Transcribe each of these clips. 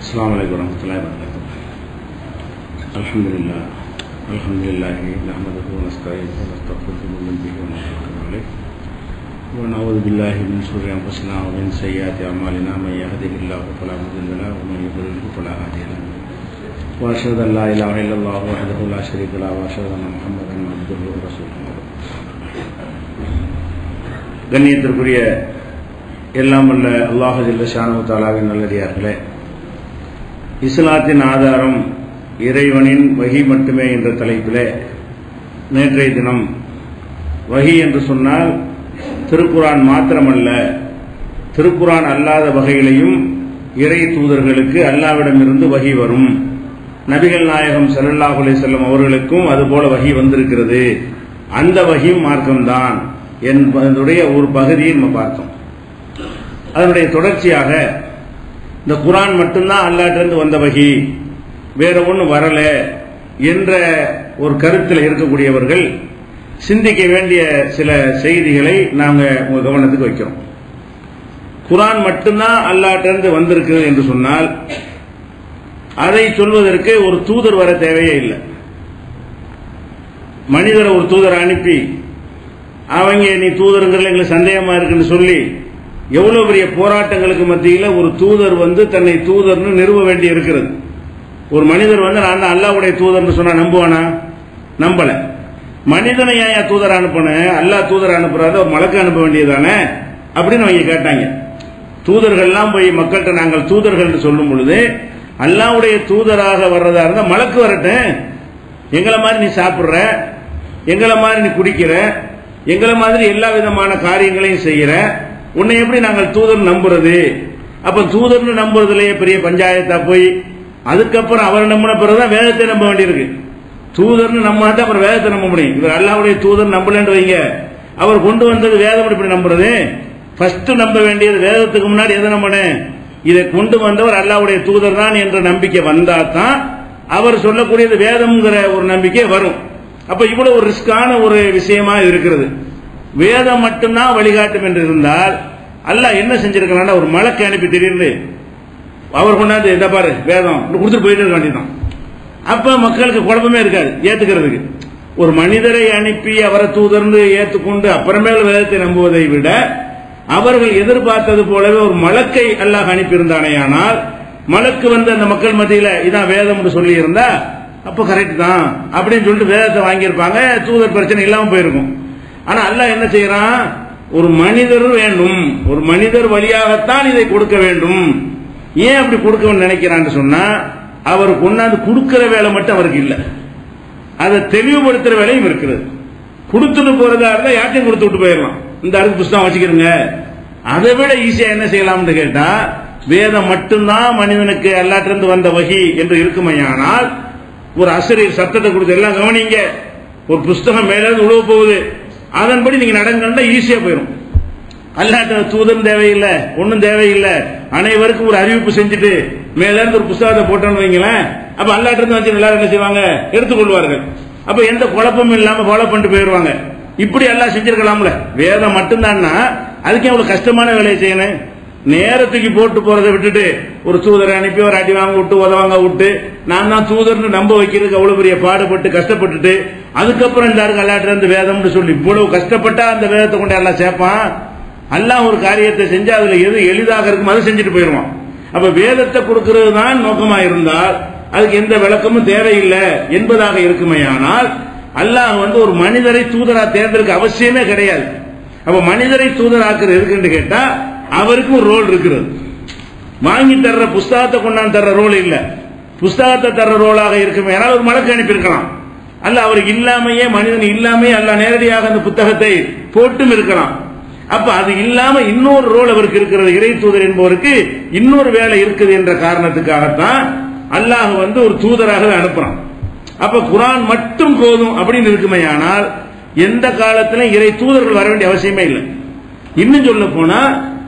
السلام عليكم ورحمة الله وبركاته. الحمد لله نحمده ونستعينه ونستغفره ومن به ونتوكل عليه ونعوذ بالله من شرور أنفسنا ومن سيئات أعمالنا من يهده الله فلا مضل له ومن يضلل فلا هادي له وأشهد أن لا إله إلا الله وحده لا شريك له وأشهد أن محمدا عبده ورسوله. கண்ணியத்திற்குரிய எல்லாம் வல்ல அல்லாஹ் ஜல்ல ஷானஹு தஆலாவின் நல்லடியார்களே, இஸ்லாத்தின் ஆதாரம் இறைவனின் வஹி மட்டுமே என்ற தலைப்பிலே நேற்றைய தினம் வஹி என்று சொன்னால் திருக்குரான் மாத்திரமல்ல, திருக்குரான் அல்லாத வகையிலையும் இறை தூதர்களுக்கு அல்லாஹ்விடமிருந்து வஹி வரும். நபிகள் நாயகம் ஸல்லல்லாஹு அலைஹி வஸல்லம் அவர்களுக்கும் அதுபோல வஹி வந்திருக்கிறது. அந்த வஹியும் மார்க்கம்தான் என்பதனுடைய ஒரு பகுதியை நம்ம பார்த்தோம். அதனுடைய தொடர்ச்சியாக இந்த குரான் மட்டும்தான் அல்லாஹ்விடமிருந்து வந்த வஹி, வேற ஒன்றும் வரல என்ற ஒரு கருத்தில் இருக்கக்கூடியவர்கள் சிந்திக்க வேண்டிய சில செய்திகளை நாங்கள் உங்க கவனத்துக்கு வைக்கிறோம். குரான் மட்டும்தான் அல்லாஹ்விடமிருந்து வந்திருக்கிறது என்று சொன்னால் அதை சொல்வதற்கு ஒரு தூதர் வர தேவையே இல்லை. மனிதரை ஒரு தூதரை அனுப்பி அவங்க நீ தூதருங்கிறதுல எங்களுக்கு சந்தேகமா இருக்குன்னு சொல்லி எவ்வளவு பெரிய போராட்டங்களுக்கு மத்தியில் ஒரு தூதர் வந்து தன்னை தூதர்னு நிறுவ வேண்டி இருக்கிறது. ஒரு மனிதர் வந்து நான் தான் அல்லாஹ்வுடைய தூதர்னு சொன்னா நம்புவானா? நம்பல. மனிதனை ஏன் தூதர் அனுப்பணும்? அல்லாஹ் தூதர் அனுப்புறாத ஒரு மலக்கு அனுப்ப வேண்டியதானே அப்படின்னு அவங்க கேட்டாங்க. தூதர்கள்லாம் போய் மக்கள்கிட்ட நாங்கள் தூதர்கள் சொல்லும் பொழுது அல்லாஹ்வுடைய தூதராக வர்றதா இருந்தா மலக்கு வரட்டும், எங்களை மாதிரி நீ சாப்பிடுற, எங்களை மாதிரி நீ குடிக்கிற, எங்களை மாதிரி எல்லா விதமான காரியங்களையும் செய்யற, உன்னை எப்படி நாங்கள் தூதர் நம்புறது? அப்ப தூதர்னு நம்புறதுலயே பெரிய பஞ்சாயத்தா போய் அதுக்கப்புறம் அவர் நம்பின பிறகுதான் வேதத்தை நம்ப வேண்டியிருக்கு. தூதர்னு நம்பினா அப்புறம் வேதத்தை நம்ப முடியும். இவர் அல்லாஹ்வுடைய தூதர் நம்பலன்னு வைங்க, அவர் கொண்டு வந்தது வேதம் எப்படி நம்புறது? ஃபர்ஸ்ட் நம்ப வேண்டியது வேதத்துக்கு முன்னாடி எதை நம்பணும்? இதை கொண்டு வந்தவர் அல்லாஹ்வுடைய தூதர் தான் என்ற நம்பிக்கை வந்தா தான் அவர் சொல்லக்கூடியது வேதம்ங்கிற ஒரு நம்பிக்கை வரும். அப்ப இவ்வளவு ஒரு ரிஸ்கான ஒரு விஷயமா இருக்கிறது. வேதம் மட்டும்தான் வழிகாட்டும் என்று இருந்தால் அல்லாஹ் என்ன செஞ்சிருக்கிறான்? ஒரு மலக்கை அனுப்பி திடீர்னு அவர் கொண்டாந்து இந்த பாரு வேதம் கொடுத்துட்டு போயிட்டு இருக்க வேண்டியதான். அப்ப மக்களுக்கு குழப்பமே இருக்காது ஏத்துக்கிறதுக்கு. ஒரு மனிதரை அனுப்பி அவரை தூதர்ந்து ஏத்துக்கொண்டு அப்புறமேல் வேதத்தை நம்புவதை விட அவர்கள் எதிர்பார்த்தது போலவே ஒரு மலக்கை அல்லாஹ் அனுப்பியிருந்தானேயானால் மலக்கு வந்து அந்த மக்கள் மத்தியில இதான் வேதம் சொல்லி இருந்தா அப்ப கரெக்ட் தான் அப்படின்னு சொல்லிட்டு வேதத்தை வாங்கியிருப்பாங்க, தூதர் பிரச்சனை இல்லாம போயிருக்கும். ஆனா அல்லாஹ் என்ன செய்யறான்? ஒரு மனிதர் வேண்டும், ஒரு மனிதர் வழியாகத்தான் இதை கொடுக்க வேண்டும். ஏன் அப்படி கொடுக்க நினைக்கிறான்னு சொன்னா அவர் கொண்டாந்து கொடுக்கிற வேலை மட்டும் அவருக்கு இல்ல, அதை தெளிவுபடுத்துற வேலையும் இருக்கிறது. கொடுத்துட்டு போறதா இருந்தா யார்ட்டையும் கொடுத்து விட்டு போயிடலாம், இந்த அடுக்கு புஸ்தகம் வச்சுக்கிறங்க. அதை விட ஈஸியா என்ன செய்யலாம்னு கேட்டா வேதம் மட்டும்தான் மனிதனுக்கு அல்லாஹ்விடமிருந்து வந்த வஹி என்று இருக்குமையானால் ஒரு அசரீர் சத்தத்தை கொடுத்து எல்லாம் கவனிங்க, ஒரு புஸ்தகம் மேல உழவு போகுது, அதன்படி நீங்க நடங்கன்னா ஈஸியா போயிடும். அல்லாஹ்ட்ட தூதன் தேவையில்லை, ஒன்னும் தேவையில்லை, அனைவருக்கும் ஒரு அறிவிப்பு செஞ்சுட்டு மேல இருந்து ஒரு புஸ்தகத்தை போட்டோன்னு வைங்களேன், அப்ப அல்லாஹ்ட்ட இருந்து வந்து எல்லாரும் என்ன செய்வாங்க? எடுத்துக்கொள்வார்கள். அப்ப எந்த குழப்பமும் இல்லாம ஃபாலோ பண்ணிட்டு போயிடுவாங்க. இப்படி எல்லாம் செஞ்சிருக்கலாம்ல. வேதம் மட்டும்தான்னா அதுக்கு எவ்வளவு கஷ்டமான வேலையை செய்யணும்? நேரத்துக்கு போட்டு போறதை விட்டுட்டு ஒரு தூதரை அனுப்பி ஒரு அடி வாங்க விட்டு உதவாங்க விட்டு நான் தான் தூதர்னு நம்ப வைக்கிறதுக்கு அவ்வளவு பெரிய பாடுபட்டு கஷ்டப்பட்டுட்டு அதுக்கப்புறம் இந்த அல்லாஹ்ட்ட இருந்து வேதம்னு சொல்லி இவ்வளவு கஷ்டப்பட்டா அந்த வேதத்தை கொண்டு எல்லாம் சேர்ப்பான். அல்லாஹ் ஒரு காரியத்தை செஞ்சா அதுல எது எளிதாக இருக்கும் அதை செஞ்சுட்டு போயிருவான். அப்ப வேதத்தை கொடுக்கிறது தான் நோக்கமா இருந்தால் அதுக்கு எந்த விளக்கமும் தேவையில்லை என்பதாக இருக்குமையானால் அல்லாஹ் வந்து ஒரு மனிதரை தூதரா தேர்ந்தெடுக்க அவசியமே கிடையாது. அப்ப மனிதரை தூதராக்குறது எதுக்குன்னு கேட்டா அவருக்கு ஒரு ரோல் இருக்கிறது. வாங்கி தர்ற புஸ்தகத்தை கொண்டாந்து தர்ற ரோல் இல்ல, புஸ்தகத்தை தர்ற ரோலாக இருக்குமே ஒரு மலக்கு அனுப்பியிருக்கலாம். அல்ல அவருக்கு இல்லாமையே, மனிதன் இல்லாமையே அல்ல நேரடியாக அந்த புத்தகத்தை போட்டும் இருக்கலாம். அப்ப அது இல்லாம இன்னொரு ரோல் அவருக்கு இருக்கிறது. இறை தூதர் என்பவருக்கு இன்னொரு வேலை இருக்குது என்ற காரணத்துக்காகத்தான் அல்லாஹ் வந்து ஒரு தூதராக அனுப்புறான். அப்ப குரான் மட்டும் போதும் அப்படின்னு இருக்குமையானால் எந்த காலத்திலும் இறை தூதர்கள் வர வேண்டிய அவசியமே இல்லை. இன்னும் சொல்ல போனா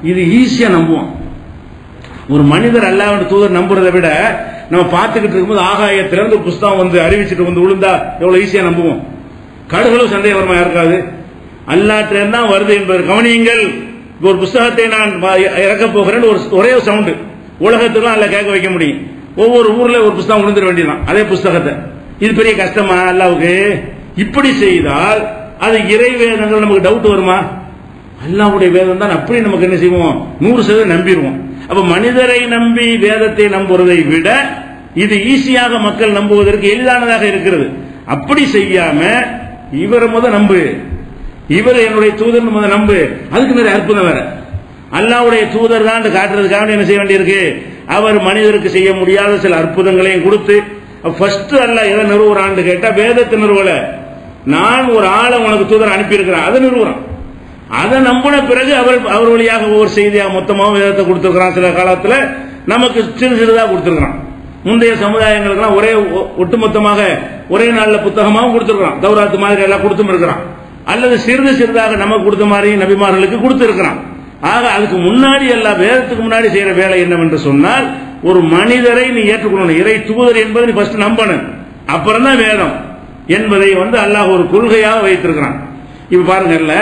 இது ஈஸியா நம்புவோம். ஒரு மனிதர் அல்லாஹ்வுடைய தூதர் நம்புறதை விட நம்ம பார்த்துக்கிட்டு இருக்கும்போது ஆகாயத்திலிருந்து ஒரு புஸ்தகம் வந்து அறிவிச்சிட்டு வந்து விழுந்தா எவ்வளவு ஈஸியா நம்புவோம். கடுகளும் சந்தேகம் வருமா? இருக்காது. அல்லாஹ்விடம் தான் வருது என்பது கவனியுங்கள். ஒரு புஸ்தகத்தை நான் இறக்க போகிறேன், ஒரே சவுண்டு உலகத்துக்கும் அல்ல கேட்க வைக்க முடியும். ஒவ்வொரு ஊர்ல ஒரு புஸ்தகம் கொடுத்துட வேண்டியதான் அதே புஸ்தகத்தை. இது பெரிய கஷ்டமா அல்லாவுக்கு? இப்படி செய்தால் அது இறை வேதங்கள் நமக்கு டவுட் வருமா? அல்லாஹ்வுடைய வேதம் தான் அப்படி நமக்கு என்ன செய்வோம் 100% நம்பிடுவோம். அப்ப மனிதரை நம்பி வேதத்தை நம்புவதை விட இது ஈஸியாக மக்கள் நம்புவதற்கு எளிதானதாக இருக்கிறது. அப்படி செய்யாம இவரை நம்பு, இவர் என்னுடைய தூதர் நம்பு. அதுக்கு நிறைய அற்புதம் வேற. அல்லாஹ்வுடைய தூதர் தான் காட்டுறதுக்காக என்ன செய்ய வேண்டியிருக்கு? அவர் மனிதருக்கு செய்ய முடியாத சில அற்புதங்களையும் கொடுத்து ஃபர்ஸ்ட் அல்லாஹ் எதை நிறுவுறான்னு கேட்டா வேதத்தை நிறுவல, நான் ஒரு ஆளை உனக்கு தூதர் அனுப்பி இருக்கிறேன் அதை நிறுவுறான். அதை நம்பின பிறகு அவர் வழியாக ஒவ்வொரு செய்தியா மொத்தமாக வேதத்தை கொடுத்திருக்கிறான். சில காலத்துல நமக்கு சிறு சிறிதாக கொடுத்திருக்கிறான். முந்தைய சமுதாயங்களுக்கெல்லாம் ஒரே ஒட்டுமொத்தமாக ஒரே நாள்ல புத்தகமாகவும் கொடுத்திருக்கிறான். தௌராத்து மாதிரி எல்லாம் கொடுத்தும் இருக்கிறான். அல்லது சிறிது சிறிதாக நமக்கு கொடுத்த மாதிரி நபிமார்களுக்கு கொடுத்திருக்கிறான். ஆக அதுக்கு முன்னாடி எல்லாம் வேதத்துக்கு முன்னாடி செய்யற வேலை என்னவென்று சொன்னால் ஒரு மனிதரை நீ ஏற்றுக்கொள்ளணும். இறை தூதர் என்பதை நீ ஃபர்ஸ்ட் நம்பணும், அப்புறம் தான் வேதம் என்பதை அல்லாஹ் ஒரு கொள்கையாக வைத்திருக்கிறான். இப்ப பாருங்கல்ல,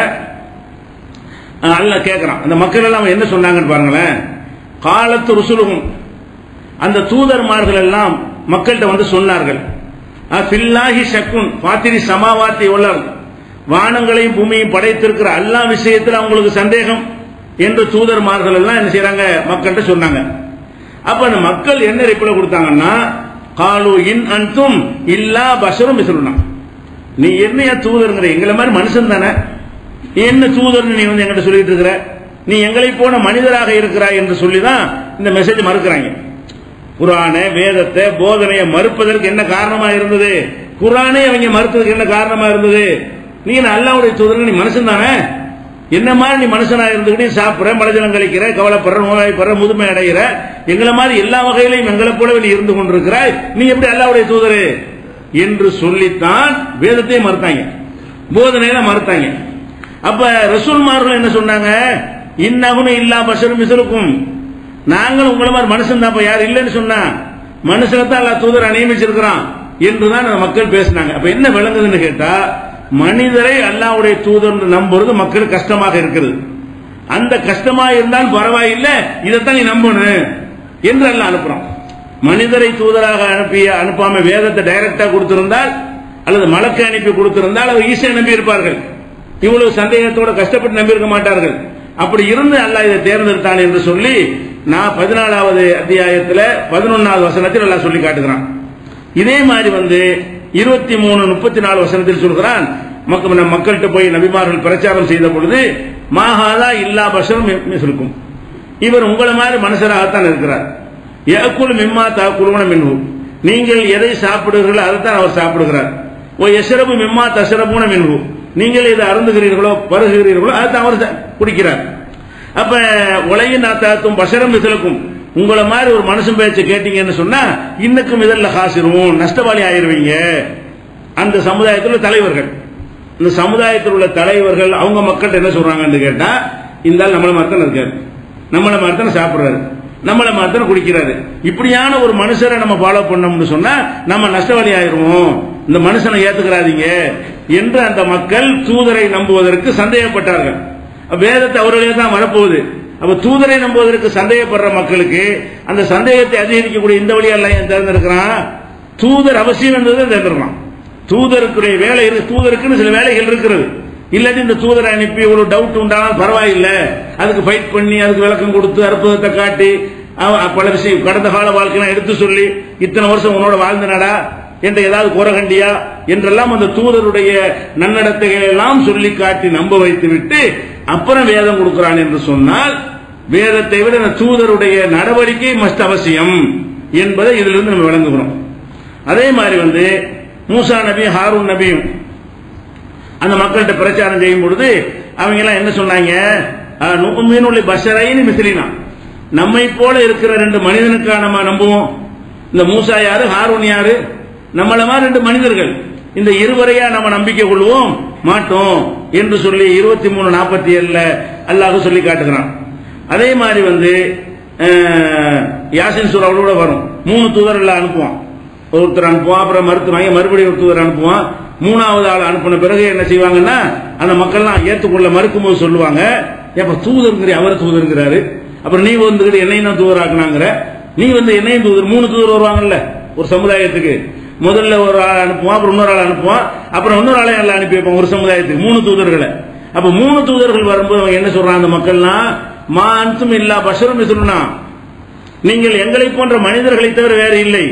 அல்லாஹ் கேட்கிறான் அந்த மக்கள் எல்லாம் என்ன சொன்னாங்கன்னு பாருங்களேன். காலத்து ருசுலுகும், அந்த தூதர்மார்கள் எல்லாம் மக்கள்கிட்ட சொன்னார்கள், ஃபில்லாஹி ஷக்குன் ஃபாத்திரி சமாவாத்தி வல், வானங்களையும் பூமியையும் படைத்திருக்கிற அல்லாஹ் விஷயத்தில் அவங்களுக்கு சந்தேகம் என்று தூதர்மார்கள் எல்லாம் என்ன செய்யறாங்க மக்கள்கிட்ட சொன்னாங்க. அப்ப அந்த மக்கள் என்ன ரிப்ளை கொடுத்தாங்கன்னா, காலு இன் அன்தும் இல்லா பஷரும் மிஸ்லுனா, நீ என்னையா தூதர்ங்கிற, எங்களை மாதிரி மனுஷன் தானே, என்ன தூதர் நீ எங்கிட்ட சொல்லிட்டு இருக்கிற, நீ எங்களை போன மனிதராக இருக்கிறாய் என்று சொல்லிதான் இந்த மெசேஜ் மறுக்கிறாங்க. குர்ஆனை வேதத்தை போதனையை மறுப்பதற்கு என்ன காரணமா இருந்தது? குர்ஆனை அவங்க மறுத்ததுக்கு என்ன காரணமா இருந்தது? நீ அல்லாஹ்வுடைய தூதர், நீ மனுஷன் தானே, என்ன மாதிரி நீ மனுஷனா இருந்துக்கிட்டு சாப்பிடுற, மலஜலம் கழிக்கிற, கவலைப்படுற, நோய்படுற, முதுமை அடைகிற, எங்களை மாதிரி எல்லா வகையிலையும் எங்களை போலவே நீ இருந்து கொண்டிருக்கிறாய், நீ எப்படி அல்லாஹ்வுடைய தூதர் என்று சொல்லித்தான் வேதத்தையே மறுத்தாங்க, போதனையில மறுத்தாங்க. அப்ப ரசூல்மார்கள் என்ன சொன்னாங்க? இன்னகுனு இல்லா பஷரும் மிஸ்லுக்கும், நாங்கள் உங்களை மாதிரி மனுஷன் தான், யார் இல்லைன்னு சொன்னா மனுஷனை தான் அல்லாஹ் தூதர் நியமிச்சிருக்கிறான் என்றுதான் மக்கள் பேசினாங்க. அப்ப என்ன விளங்குதுன்னு கேட்டா, மனிதரை அல்லாஹ்வுடைய தூதர் நம்புறது மக்களுக்கு கஷ்டமாக இருக்கிறது. அந்த கஷ்டமா இருந்தால் பரவாயில்லை, இதைத்தான் நீ நம்பணும் என்று அல்லாஹ் அனுப்புறான். மனிதரை தூதராக அனுப்பாம வேதத்தை டைரக்டா கொடுத்திருந்தால் அல்லது மலக்கை அனுப்பி கொடுத்திருந்தால் அவர் ஈஸியா நம்பி இருப்பார்கள். இவ்வளவு சந்தேகத்தோட கஷ்டப்பட்டு நம்பி இருக்க மாட்டார்கள். அப்படி இருந்து அல்லாஹ் இதை தேர்ந்தெடுத்தான் என்று சொல்லி நான் 14வது அத்தியாயத்தில் 11வது வசனத்தில் அல்லாஹ் சொல்லி காட்டுகிறான். இதே மாதிரி 23, 34 வசனத்தில் சொல்கிறான், மக்கள்கிட்ட போய் நபிமார்கள் பிரச்சாரம் செய்த பொழுது, மாஹாதா இல்லா பஷரும் மிஸ்லுக்கும், இவர் உங்களை மாதிரி மனுஷராகத்தான் இருக்கிறார். யஅகுலு மிம்மா தஅகுலுன மின்ஹு, நீங்கள் எதை சாப்பிடுகிறீர்களோ அதைத்தான் அவர் சாப்பிடுகிறார். ஓ யஷ்ரபு மிம்மா தஷ்ரபூன மின்ஹு, நீங்கள் எதை அருந்துகிறீர்களோ பருகுகிறீர்களோ அதைத்தான் அவர் குடிக்கிறார். அப்ப உலகின் நாத்தாத்தும் பஷரம் மிஸ்லுக்கும், உங்களை மாதிரி ஒரு மனுஷன் பேச்சு கேட்டீங்கன்னு சொன்னா இன்னுக்கும் இதெல்லாம் காசிரும், நஷ்டவாளி ஆயிருவீங்க. அந்த சமுதாயத்தில் உள்ள தலைவர்கள், இந்த சமுதாயத்தில் உள்ள தலைவர்கள் அவங்க மக்கள்கிட்ட என்ன சொல்றாங்கன்னு கேட்டா, இந்த நம்மள மாதிரி தான் இருக்காரு, நம்மள மாதிரி தான் சாப்பிடுறாரு, நம்மள மாதிரி தான் குடிக்கிறாரு, இப்படியான ஒரு மனுஷரை நம்ம ஃபாலோ பண்ணோம்னு சொன்னா நம்ம நஷ்டவாளி ஆயிருவோம், இந்த மனுஷனை ஏத்துக்கிறாதீங்க என்று அந்த மக்கள் தூதரை நம்புவதற்கு சந்தேகப்பட்டார்கள். வேதத்தை அவர்களே தான் வரப்போகுது. அப்ப தூதரை நம்புவதற்கு சந்தேகப்படுற மக்களுக்கு அந்த சந்தேகத்தை அதிகரிக்கக்கூடிய இந்த வழியெல்லாம் ஏன் தேர்ந்தெடுக்கிறான்? தூதர் அவசியம் என்பதை தேர்ந்தெடுக்கலாம். தூதருக்குரிய வேலை இருக்கு, தூதருக்குன்னு சில வேலைகள் இருக்கிறது. இல்லாட்டி இந்த தூதரை அனுப்பி ஒரு டவுட் உண்டானால் பரவாயில்லை, அதுக்கு ஃபைட் பண்ணி அதுக்கு விளக்கம் கொடுத்து அற்புதத்தை காட்டி பல விஷயம் கடந்த கால வாழ்க்கையெல்லாம் எடுத்து சொல்லி இத்தனை வருஷம் உன்னோட வாழ்ந்தனடா என்ற ஏதாவது குறகண்டியா என்றெல்லாம் அந்த தூதருடைய நன்னடத்தைகளை எல்லாம் சொல்லி காட்டி நம்ப வைத்து விட்டு அப்புறம் வேதம் கொடுக்கிறான் என்று சொன்னால் வேதத்தை விட அந்த தூதருடைய நடவடிக்கை மஸ்ட் அவசியம் என்பதை இதிலிருந்து நம்ம விளங்குகிறோம். அதே மாதிரி மூசா நபி ஹாரூன் நபியும் அந்த மக்கள்கிட்ட பிரச்சாரம் செய்யும் பொழுது அவங்க எல்லாம் என்ன சொன்னாங்க? நுக்மீனுல் பஷரைன் மிஸ்லினா, நம்மை போல இருக்கிற 2 மனிதனுக்கா நம்ம நம்புவோம். இந்த மூசா யாரு, ஹாரூன் யாரு? நம்மள மாதிரி 2 மனிதர்கள், இந்த இருவரையா நம்ம நம்பிக்கை கொள்வோம் மாட்டோம் என்று சொல்லி 23:47 அல்லாஹ் சொல்லி காட்டுகிறான். அதே மாதிரி யாசின் சூராவோட வரும், 3 தூதர்கள் அனுப்புவான். ஒருத்தர் அனுப்புவான், அப்புறம் மறுத்துவாங்க, மறுபடியும் ஒரு தூதர் அனுப்புவான். 3வது ஆள் அனுப்பின பிறகு என்ன செய்வாங்கன்னா அந்த மக்கள்லாம் ஏற்றுக்கொள்ள மறுக்கும் போது சொல்லுவாங்க, எப்ப தூதருங்கிற அவர் தூதருங்கிறாரு, அப்புறம் நீ வந்துகிட்டு என்னையும் தூதராக்குனாங்கிற நீ வந்து என்னையும் தூதர், 3 தூதர் வருவாங்கல்ல ஒரு சமுதாயத்துக்கு. முதல்ல ஒரு ஆள் அனுப்புவான், அப்புறம் இன்னொரு ஆள் அனுப்புவான், அப்புறம் இன்னொரு ஆளையும் எல்லாம் அனுப்பி வைப்பான் ஒரு சமுதாயத்துக்கு 3 தூதர்களை. அப்ப 3 தூதர்கள் வரும்போது அவங்க என்ன சொல்றான் அந்த மக்கள்லாம், மா அன்தும் இல்லா பஷரும் மிஸ்லுனா, நீங்கள் எங்களை போன்ற மனிதர்களை தவிர வேற இல்லை,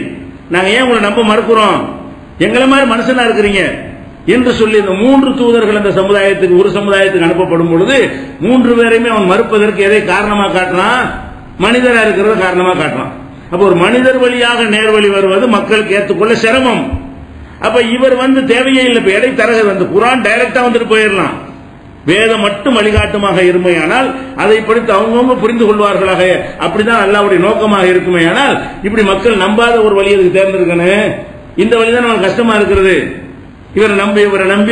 நாங்க ஏன் உங்களை நம்ப மறுக்கிறோம், எங்களை மாதிரி மனுஷனா இருக்கிறீங்க என்று சொல்லி இந்த 3 தூதர்கள் அந்த சமுதாயத்துக்கு ஒரு சமுதாயத்துக்கு அனுப்பப்படும் பொழுது 3 பேரையுமே அவன் மறுப்பதற்கு எதை காரணமா காட்டுறான், மனிதரா இருக்கிறத காரணமா காட்டுறான். அப்ப ஒரு மனிதர் வழியாக நேர்வழி வருவது மக்களுக்கு ஏற்றுக்கொள்ள சிரமம். அப்ப இவர் வந்து தேவையே இல்லை, இப்ப எடை தரகு அந்த குர்ஆன் டைரக்டா வந்துட்டு போயிடலாம். வேதம் மட்டும் வழிகாட்டுமாக இருமையானால் அதை படித்து அவங்கவுங்க புரிந்து கொள்வார்களாக, அப்படிதான் அல்லாஹ்வுடைய நோக்கமாக இருக்குமையானால் இப்படி மக்கள் நம்பாத ஒரு வழி அதுக்கு தேர்ந்தெடுக்கணும். இந்த வழிதான் நமக்கு கஷ்டமா இருக்கிறது, இவரை நம்பி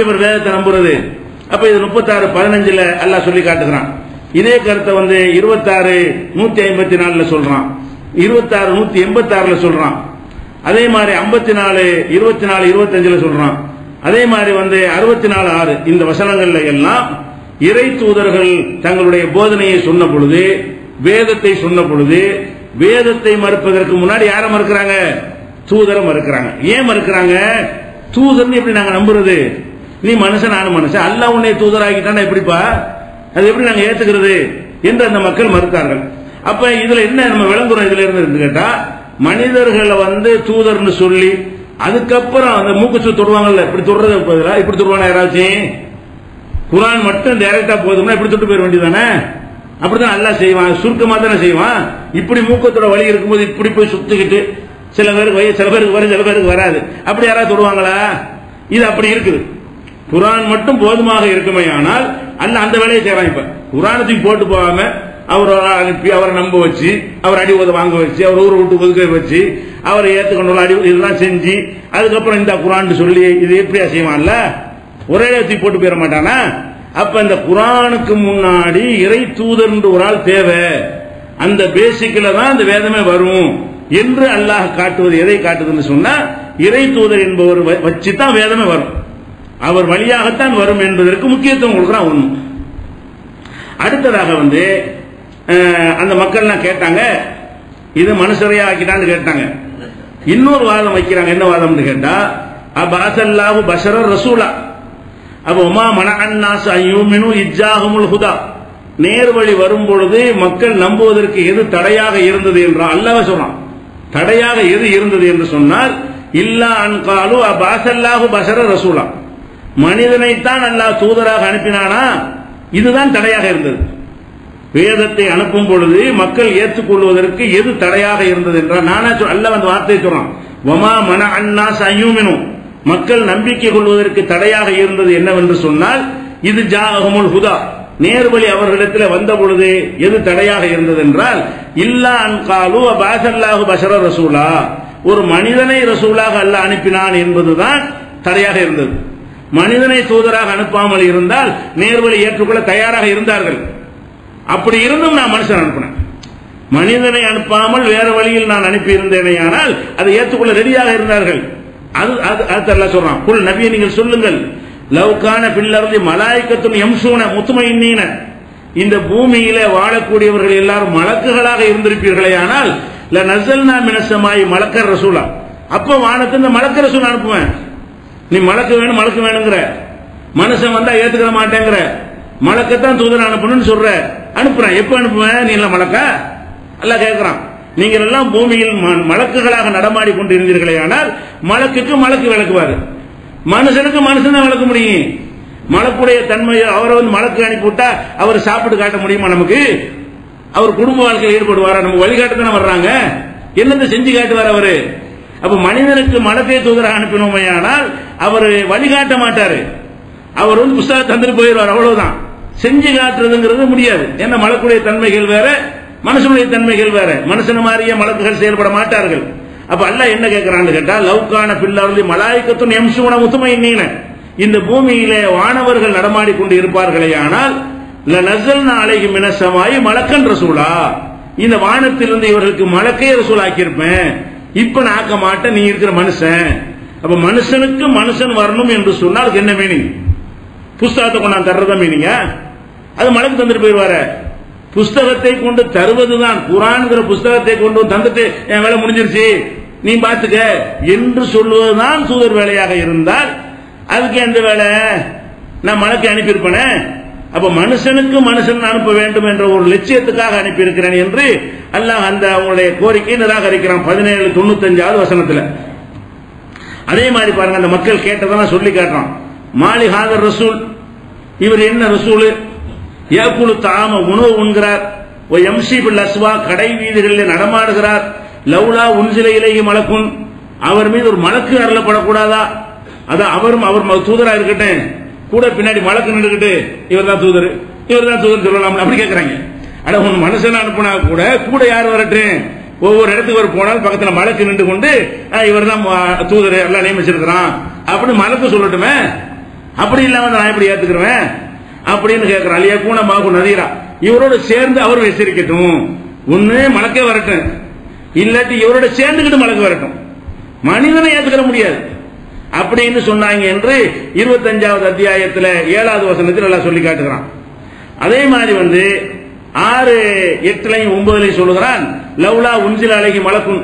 இவர் வேதத்தை நம்புறது. அப்ப இது 36:15 அல்லாஹ் சொல்லி காட்டுகிறான். இதே கருத்தை வந்து 26:154 சொல்றான், 26:186 சொல்றான், அதே மாதிரி 54:24-25 சொல்றான், அதே மாதிரி வந்து 64:6 இந்த வசனங்கள்ல எல்லாம் இறை தூதர்கள் தங்களுடைய போதனையை சொன்ன பொழுது, வேதத்தை சொன்ன பொழுது, வேதத்தை மறுப்பதற்கு முன்னாடி யாரை மறுக்கிறாங்க, தூதரை மறுக்கிறாங்க. ஏன் மறுக்கிறாங்க, தூதர்னு எப்படி நாங்க நம்புறது, நீ மனுஷன் நானும் மனுஷன், அல்லாஹ் உன்னை தூதராகிட்டானா எப்படிப்பா, அது எப்படி நாங்க ஏத்துக்கிறது என்று அந்த மக்கள் மறுத்தார்கள். அப்ப இதுல என்ன நம்ம விளங்குறோம் இதுல இருந்து கேட்டா, மனிதர்களை வந்து தூதர்னு சொல்லி அதுக்கப்புறம் அந்த மூக்குச்சு தொடுவாங்கல்ல, இப்படி தொடுறது இப்படி தொடுவாங்க யாராச்சும், குர்ஆன் மட்டும் டைரக்டா போதும்னா இப்படி தொட்டு போயிட வேண்டியதானே, அப்படிதான் அல்லாஹ் செய்வான், சுருக்கமா தானே செய்வான். இப்படி மூக்கத்தோட வலி இருக்கும்போது இப்படி போய் சுத்திக்கிட்டு சில பேருக்கு வரும் சில பேருக்கு வராது, அப்படி யாராவது தொடுவாங்களா, இது அப்படி இருக்குது. குர்ஆன் மட்டும் போதுமாக இருக்குமே ஆனால் அல்லாஹ் அந்த வேலையை செய்வான். இப்ப குர்ஆனுக்கு போட்டு போகாம அவர் அனுப்பி அவரை நம்ப வச்சு அவர் அடி உத வாங்க வச்சு அவர் ஊரை விட்டு ஒதுக்க வச்சு அவரை ஏத்துக்கணும் அடி இதெல்லாம் செஞ்சு அதுக்கப்புறம் இந்த குர்ஆன் சொல்லி இது எப்படியா செய்வான்ல, ஒரே தூக்கி போட்டு போயிட மாட்டானா. அப்ப இந்த குர்ஆனுக்கு முன்னாடி இறை தூதர் என்று ஒரு ஆள் தேவை, அந்த பேசிக்கல தான் அந்த வேதமே வரும் என்று அல்லாஹ் காட்டுவது எதை காட்டுதுன்னு சொன்னா, இறை தூதர் என்பவர் வச்சுதான் வேதமே வரும், அவர் வழியாகத்தான் வரும் என்பதற்கு முக்கியத்துவம் கொடுக்கிறான் ஒண்ணு. அடுத்ததாக வந்து அந்த மக்கள்லாம் கேட்டாங்க, இது மனுஷரையா ஆக்கிட்டான்னு கேட்டாங்க. இன்னொரு வாதம் வைக்கிறாங்க, என்ன வாதம்னு கேட்டா, அபஅஸல்லாஹு பஷரர் ரசூலா அப்ப உமா மனஅன்னாஸ் அய்யூமினு இஜ்ஜாஹுமுல் ஹுதா, நேர்வழி வரும் பொழுது மக்கள் நம்புவதற்கு எது தடையாக இருந்தது என்றால் அல்லாஹ் சொல்றான், தடையாக எது இருந்தது என்று சொன்னால் இல்லா அன்காலு அபஅஸல்லாஹு பஷரர் ரசூலா, மனிதனைத்தான் அல்லாஹ் தூதராக அனுப்பினானா, இதுதான் தடையாக இருந்தது. வேதத்தை அனுப்பும் பொழுது மக்கள் ஏற்றுக்கொள்வதற்கு எது தடையாக இருந்தது என்றால், நானா அல்லாஹ் அந்த வார்த்தையை சொல்றான், வமா மனஅன்னாஸ் அய்யூமினு, மக்கள் நம்பிக்கை கொள்வதற்கு தடையாக இருந்தது என்னவென்று சொன்னால் இது ஜாஅஹுமுல் ஹுதா, நேர்வழி அவர்களிடத்தில் வந்த பொழுது எது தடையாக இருந்தது என்றால் இல்லா அன்காலு அபஅஸல்லாஹு பஷரர் ரசூலா, ஒரு மனிதனை ரசூலாக அல்லாஹ் அனுப்பினான் என்பதுதான் தடையாக இருந்தது. மனிதனை தூதராக அனுப்பாமல் இருந்தால் நேர்வழி ஏற்றுக்கொள்ள தயாராக இருந்தார்கள். அப்படி இருந்தும் நான் மனுஷன் அனுப்பினேன், மனிதனை அனுப்பாமல் வேற வழியில் நான் அனுப்பி இருந்தேனே ஆனால் அதை ஏற்றுக்கொள்ள ரெடியாக இருந்தார்கள். அது அல்லாஹ் சொல்றான், குல் நபியே நீங்கள் சொல்லுங்கள், லவ் கான ஃபில் அர்தி மலாயிகத்துன் யம்ஷூன முத்மஇன்னீன, இந்த பூமியிலே வாழக்கூடியவர்கள் எல்லாரும் மலக்குகளாக இருந்திருப்பீர்களே ஆனால் லநஸல்னா மினஸ் ஸமாஇ மலக்கர் ரசூலா, அப்ப வானத்திலிருந்து மலக்கர் ரசூல் அனுப்புவேன். நீ மலக்கு வேணும் மலக்கு வேணுங்கிற, மனுஷன் வந்தா ஏத்துக்க மாட்டேங்கிற, மலக்கத்தான் தூதர் அனுப்பணும்னு சொல்ற, அனுப்புறேன். எப்ப அனுப்புவேன், நீ எல்லாம் மலக்கா, அல்லாஹ் கேட்கிறான். நீங்கள் எல்லாம் பூமியில் மலக்குகளாக நடமாடி கொண்டு இருந்தீர்களே ஆனால் மலக்குக்கு மலக்கு விளக்குவாரு, மனுஷனுக்கு மனுஷன் தான் விளக்க முடியும். மலக்குடைய தன்மையை அவரை வந்து மலக்கு அனுப்பிவிட்டா அவர் சாப்பிட்டு காட்ட முடியுமா நமக்கு, அவர் குடும்ப வாழ்க்கையில் ஈடுபடுவாரா, நம்ம வழிகாட்டுதானே வர்றாங்க, என்னத்தை செஞ்சு காட்டுவார் அவரு. அப்ப மனிதனுக்கு மலக்கை தூதராக அனுப்பினோமே ஆனால் அவர் வழிகாட்ட மாட்டாரு, அவர் வந்து புஸ்தகம் தந்துட்டு போயிடுவார், அவ்வளவுதான். செஞ்சு காட்டுறதுங்கிறது முடியாது, ஏன்னா மலக்குடைய தன்மைகள் வேற மனுஷனுடைய தன்மைகள் வேற, மனுஷன மாதிரியே மலக்குகள் செயல்பட மாட்டார்கள். அப்ப அல்லாஹ் என்ன கேட்கிறான்னு கேட்டா, லவ்கான பில்லர்லி மலாயிகத்துன் யம்ஷூன முத்மஇன்னீன, இந்த பூமியிலே வானவர்கள் நடமாடி கொண்டு இருப்பார்களே ஆனால் லநஸல்னா அலைஹிம் மினஸ் ஸமாஇ மலக்கன் ரசூலா, இந்த வானத்திலிருந்து இவர்களுக்கு மலக்கே ரசூல் ஆக்கியிருப்பேன், இப்ப நான் ஆக்க மாட்டேன், நீ இருக்கிற மனுஷன். அப்ப மனுஷனுக்கு மனுஷன் வரணும் என்று சொன்னால் என்ன மீனிங், புஸ்தகத்தை கொண்டாந்து தர்றதா மீனிங்க, அது மலக்கு தந்துட்டு போயிடுவாரு. புஸ்தகத்தை கொண்டு தருவதுதான். குர்ஆன்ங்கிற புஸ்தகத்தை கொண்டு தந்துட்டு என் வேலை முடிஞ்சிருச்சு நீ பாத்துக்க என்று சொல்லுவதுதான் தூதர் வேலையாக இருந்தால் அதுக்கு எந்த வேலை? நான் மலக்கை அனுப்பியிருப்பேனே. அப்ப மனுஷனுக்கு மனுஷன் அனுப்ப வேண்டும் என்ற ஒரு லட்சியத்துக்காக அனுப்பியிருக்கிறேன் என்று அல்லாஹ் அந்த அவங்களுடைய கோரிக்கையை நிராகரிக்கிறான் 1795வது வசனத்துல. அதே மாதிரி பாருங்க, அந்த மக்கள் கேட்டதெல்லாம் சொல்லி காட்டுறான். மாலி ஹாதர் ரசூல், இவர் என்ன ரசூல்? ஏக்குழு தாம உணவு உண்கிறார், எம்சி பில் அஸ்வா கடை வீதிகளில் நடமாடுகிறார், லவ்லா உன்சில இலைஹி மலக்குன், அவர் மீது ஒரு மலக்கு அருளப்படக்கூடாதா? அதான் அவர் தூதரா இருக்கட்டும், கூட பின்னாடி மலக்கு நின்றுகிட்டு இவர் தான் தூதர் சொல்லலாம் அப்படி கேட்கறாங்க. ஆனா உன் மனுஷன் அனுப்புனா கூட கூட யார் வரட்டும், ஒவ்வொரு இடத்துக்கு ஒரு போனால் பக்கத்துல மலக்கு நின்று கொண்டு இவர் தான் தூதர் எல்லாம் நியமிச்சிருக்கிறான் அப்படின்னு மலக்கு சொல்லட்டுமே. அப்படி இல்லாம நான் எப்படி ஏத்துக்கிறேன் அப்படின்னு கேட்கிறான். அலியா கூன மாகு நதீரா, இவரோட சேர்ந்து அவரும் எச்சரிக்கட்டும். ஒண்ணு மலக்கே வரட்டும், இல்லாட்டி இவரோட சேர்ந்துகிட்டு மலக்கு வரட்டும். மனிதனை ஏத்துக்கிற முடியாது அப்படின்னு சொன்னாங்க என்று 25வது அத்தியாயத்தில் 7வது வசனத்தில் எல்லாம் சொல்லி காட்டுகிறான். அதே மாதிரி 6, 8, 9 சொல்லுகிறான், லவ்லா உன்சில அலைஹி மலக்குன்,